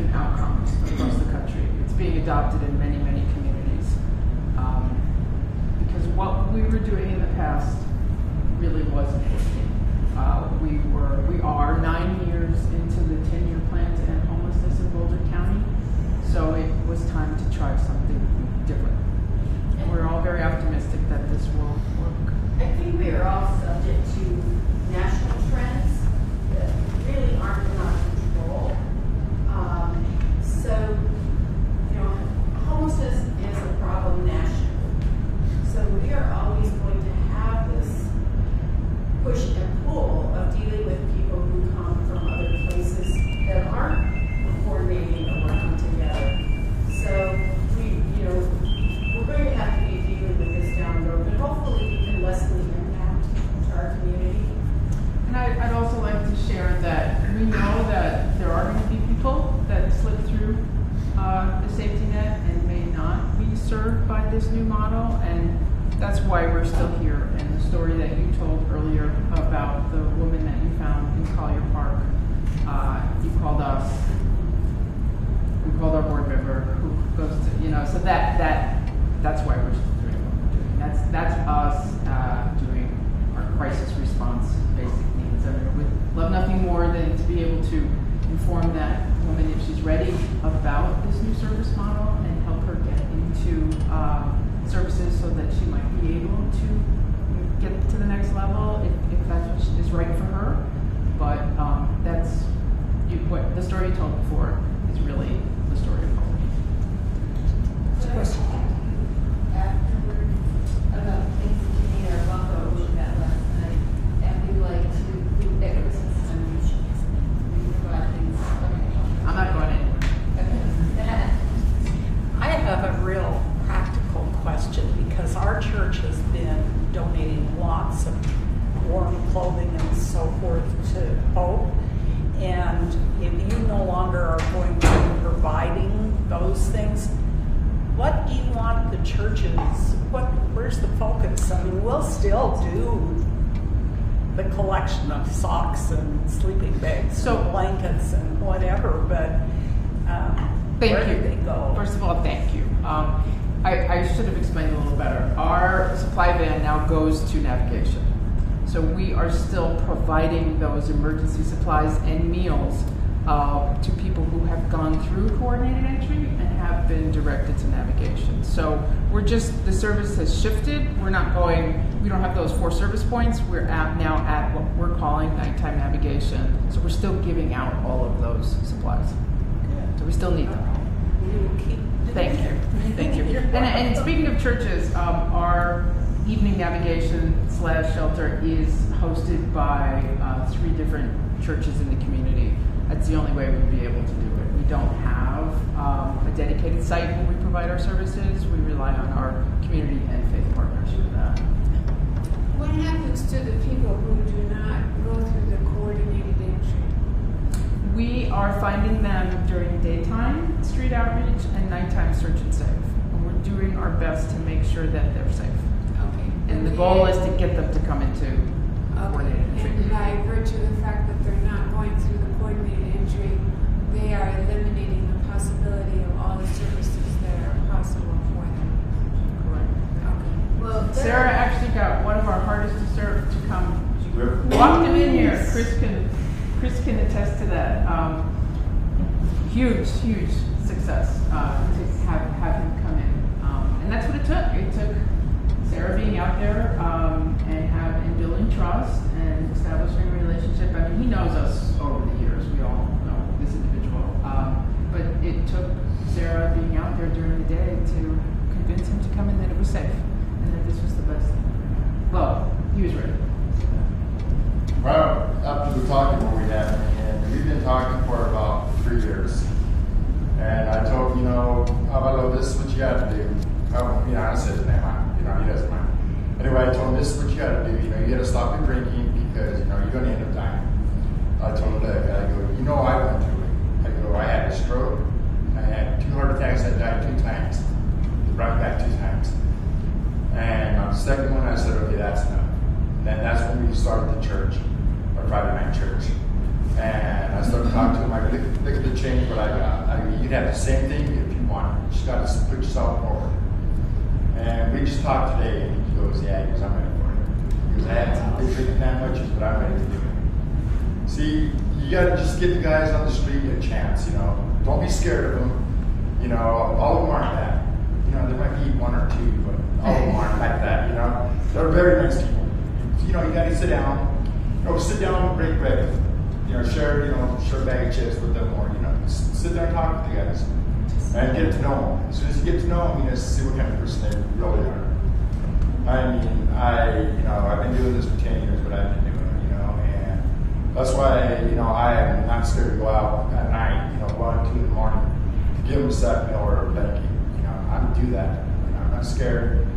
proven outcomes across the country. It's being adopted in many, many communities. Because what we were doing in the past really wasn't working. We are 9 years into the 10-year plan to end homelessness in Boulder County, so it was time to try something different. And we're all very optimistic that this will work. I think we are all subject to national trends that really aren't in our control. So, homelessness is a problem nationally. So we are always going to have this push and pull of dealing with people who come from other places that aren't coordinating or working together. So we're going to have to be dealing with this down the road, but hopefully we can lessen the impact to our community. And I'd also like to share that we know that there are going to be people that slip through the safety net and may not be served by this new model, and that's why we're still here. And the story that you told earlier about the woman that you found in Collier Park, you called us. We called our board member who goes to, so that's why we're still doing what we're doing. That's us doing our crisis response basic needs. I mean, we'd love nothing more than to be able to inform that woman if she's ready about this new service model and help her get into services so that she might be able to get to the next level if that's what is right for her. But that's what the story you told before is really the story of hope. Question. Afterward, about things to me or Buffalo we met last night, and we like to do ecosystems. We provide things. I'm not going anywhere. I have a real practical question because our church has been donating lots of warm clothing and so forth to Hope. And if you no longer are going to be providing those things, what do you want the churches, where's the focus? I mean, we'll still do the collection of socks and sleeping bags, so blankets and whatever, but where do they go? First of all, thank you. I should have explained a little better. Our supply van now goes to navigation. So we are still providing those emergency supplies and meals to people who have gone through coordinated entry and have been directed to navigation. So the service has shifted. We don't have those 4 service points. We're now at what we're calling nighttime navigation. So we're still giving out all of those supplies. Good. So we still need them. Thank you. Thank you. And speaking of churches, our evening navigation / shelter is hosted by 3 different churches in the community. That's the only way we'd be able to do it. We don't have a dedicated site where we provide our services. We rely on our community and faith partners for that. What happens to the people who do not go through the coordinated entry? We are finding them during daytime street outreach and nighttime search and save. And we're doing our best to make sure that they're safe. Okay. And the goal is to get them to come into coordinated entry. And by virtue of the fact that they're not going through the coordinated entry, they are eliminating the possibility of all the services that are possible for them. Correct. Okay. Well, Sarah actually got one of our hardest to serve to come. Walked him in here. Chris can attest to that. Huge success to have him come in. And that's what it took. It took Sarah being out there and building trust and establishing a relationship. I mean, he knows us over the years. We all know this individual. But it took Sarah being out there during the day to convince him to come in that it was safe and that this was the best thing. Well, he was ready. Well, after the talking when we had, and we've been talking for about 3 years. And I told him, how about this is what you got to do. I said to him, he doesn't mind. Anyway, I told him, this is what you got to do. You got to stop the drinking because, you're going to end up dying. I told him that. I go, I went through it. I go, I had a stroke. I had 2 heart attacks. I died 2 times. They brought me back 2 times. And on the second one, I said, okay, that's enough. And then that's when we started the church, our Friday night church. And I started talking to him. I look at the change what I got. I can have the same thing if you want. You just got to put yourself forward. And we just talked today, and he goes, yeah, he goes, I'm ready for it. He goes, I haven't been drinking that much, but I'm ready to do it. See, you got to just give the guys on the street a chance, you know. Don't be scared of them. You know, all of them aren't that. You know, there might be one or two, but all of them aren't like that, you know. They're very nice people. You know, you got to sit down. You know, sit down and break bread. You know, share a bag of chips with them, or, you know, sit there and talk with the guys. And get to know them. As soon as you get to know them, you know, see what kind of person they really are. I mean, I've been doing this for 10 years, but I've been doing it, you know, and that's why, you know, I am not scared to go out at night, you know, 1, 2 in the morning to give them a set meal or a blanket. You know, I would do that. You know, I'm not scared.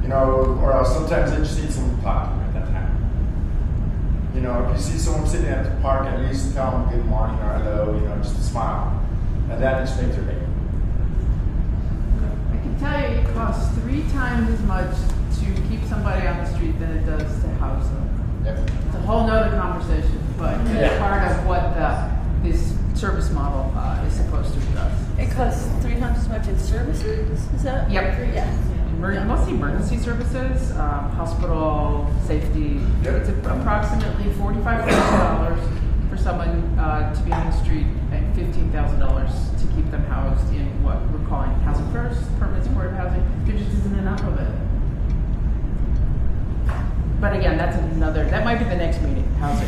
You know, or else sometimes I just need someone to talk to me at that time. You know, if you see someone sitting at the park, at least tell them good morning or hello, you know, just a smile. And that just makes their day. I can tell you it costs 3 times as much to keep somebody on the street than it does to house them. Yep. It's a whole nother conversation, but it's part of what this service model is supposed to do. It costs 3 times as much in services? Is that? Yep. Yeah. Mostly emergency services, hospital, safety. Yep. It's approximately $45,000 for someone to be on the street and $15,000 to keep them housed in what we're calling housing first, permanent supportive housing. There just isn't enough of it. But again, that might be the next meeting, housing.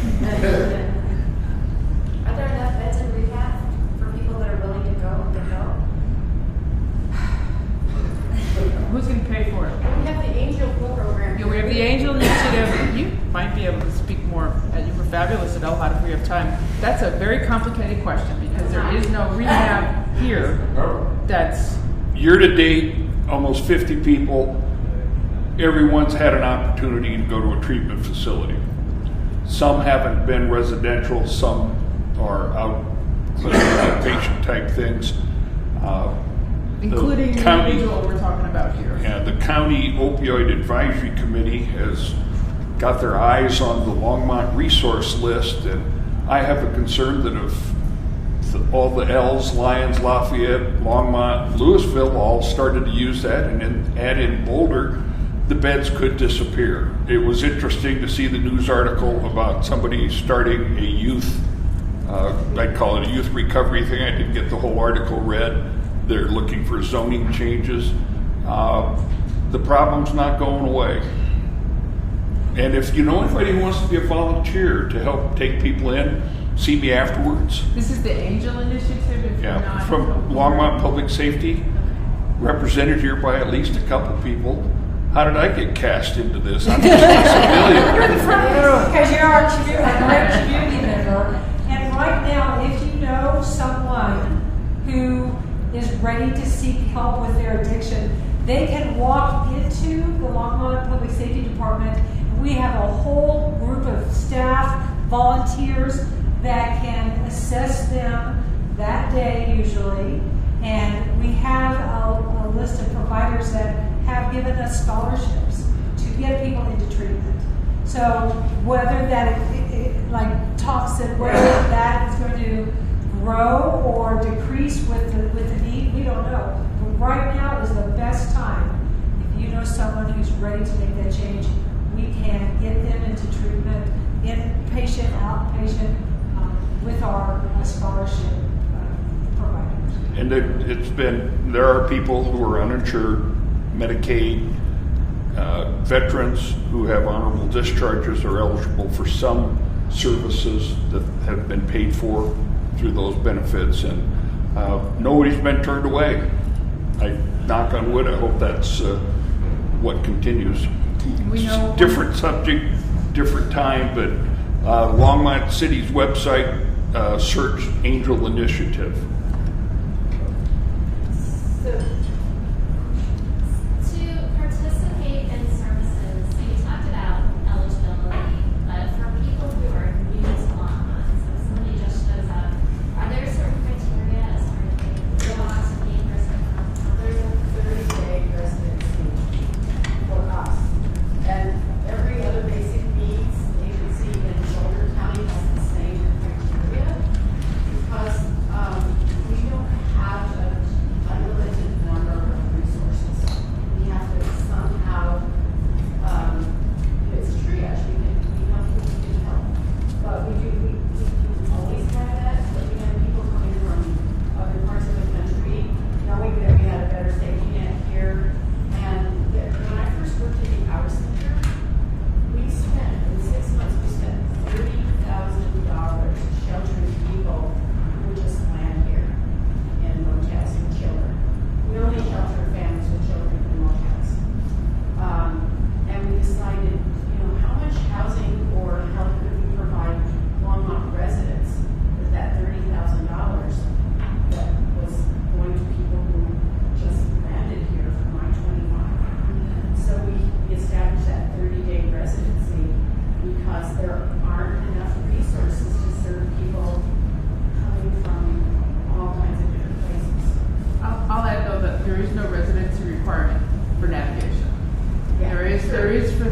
Are there enough beds in rehab for people that are willing to go? Who's going to pay for it? We have the Angel program. Yeah, we have the Angel Initiative. You might be able to speak more. You were fabulous at LHOT if we have time. That's a very complicated question because there is no rehab here. That's year to date, almost 50 people. Everyone's had an opportunity to go to a treatment facility. Some haven't been residential. Some are out patient type things. including the individual we're talking about here. Yeah, the County Opioid Advisory Committee has got their eyes on the Longmont resource list, and I have a concern that if all the L's, Lyons, Lafayette, Longmont, Louisville all started to use that, and then add in Boulder, the beds could disappear. It was interesting to see the news article about somebody starting a youth, I'd call it a youth recovery thing. I didn't get the whole article read. They're looking for zoning changes. The problem's not going away. And if you know anybody who wants to be a volunteer to help take people in, see me afterwards. This is the Angel Initiative, if you're not from Longmont Public Safety, represented here by at least a couple people. How did I get cast into this? I'm just a civilian. You're the front row because you're our community member. And right now, if you know someone who is ready to seek help with their addiction, they can walk into the Longmont Public Safety Department. And we have a whole group of staff, volunteers that can assess them that day usually. And we have a list of providers that have given us scholarships to get people into treatment. So whether that, like Tom said, whether that is going to grow or decrease with the need, we don't know. But right now is the best time. If you know someone who's ready to make that change, we can get them into treatment, inpatient, outpatient, with our scholarship providers. And there are people who are uninsured, Medicaid, veterans who have honorable discharges are eligible for some services that have been paid for through those benefits, and nobody's been turned away. I knock on wood, I hope that's what continues. We know different subject, different time, but Longmont City's website, search Angel Initiative. So, to participate in services, you talked about eligibility, but for people who are new to Longmont, so if somebody just shows up, are there certain criteria as far as they go on to being resident? There's a 30-day residency for us, and every other basic needs agency in Boulder County has the same criteria, because we don't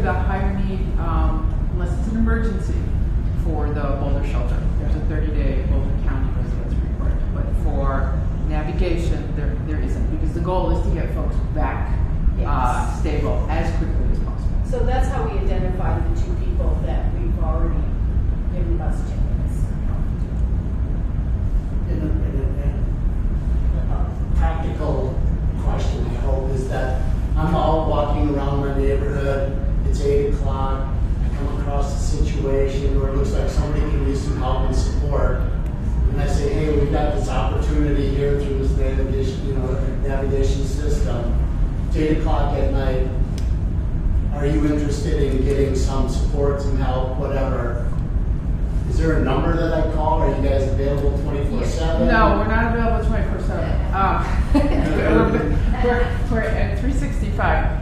the higher need, unless it's an emergency, for the Boulder shelter. There's a 30-day Boulder County residence required. But for navigation, there isn't, because the goal is to get folks back stable as quickly as possible. So that's how we identified the two people that we've already given bus tickets. A practical question, I hope, is that I'm out walking around my neighborhood, it's 8 o'clock, I come across a situation where it looks like somebody can use some help and support, and I say, hey, we've got this opportunity here through this navigation system. It's 8 o'clock at night. Are you interested in getting some support, some help, whatever? Is there a number that I call? Are you guys available 24/7? No, we're not available 24/7. We're at 365.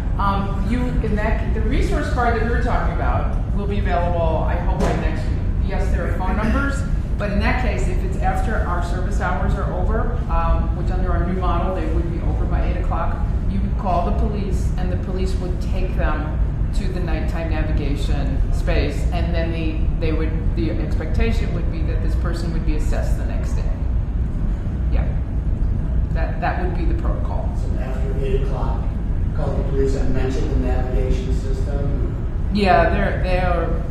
The resource card that we were talking about will be available, I hope, by next week. Yes, there are phone numbers, but in that case, if it's after our service hours are over, which under our new model, they would be over by 8 o'clock, you would call the police, and the police would take them to the nighttime navigation space, and then the expectation would be that this person would be assessed the next day. Yeah, that would be the protocol. So after 8 o'clock, call the police and mention the navigation system? Yeah,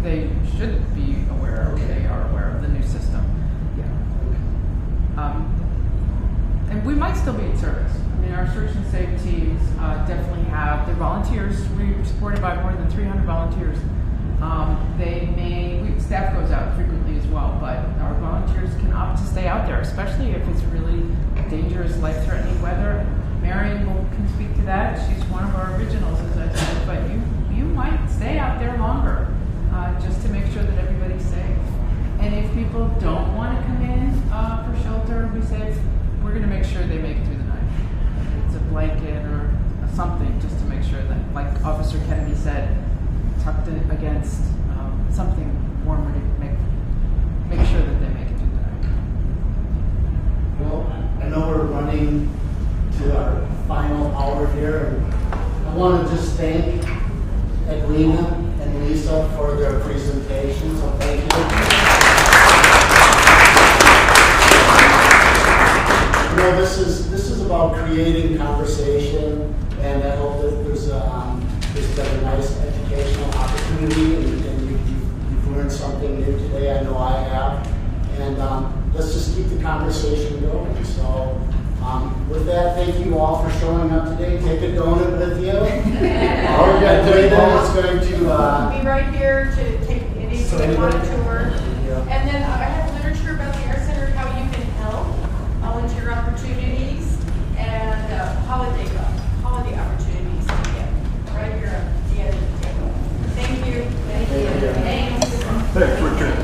they should be aware of, they are aware of the new system. Yeah. And we might still be in service. I mean, our search and save teams definitely have, they're volunteers. We're supported by more than 300 volunteers. Staff goes out frequently as well, but our volunteers can opt to stay out there, especially if it's really dangerous, life-threatening weather. Marion can speak to that. She's one of our originals, as I said, but you might stay out there longer just to make sure that everybody's safe. And if people don't want to come in for shelter and be safe, we're going to make sure they make it through the night. If it's a blanket or something, just to make sure that, like Officer Kennedy said, tucked in against something warmer to make sure that they make it through the night. Well, I know we're running to our final hour here, and I want to just thank Edwina and Lisa for their presentation, so thank you. You know, this is about creating conversation, and I hope that there's been a nice educational opportunity, and you've learned something new today. I know I have, and let's just keep the conversation going. So with that, thank you all for showing up today. Take a donut with you. Or Edwina is going to I'll be right here to take anything on a tour. Yeah. And then I have literature about the Art Center, how you can help, volunteer opportunities, and holiday opportunities to get right here at the end of the table. Thank you. Thank you. Thanks. Thanks, Richard.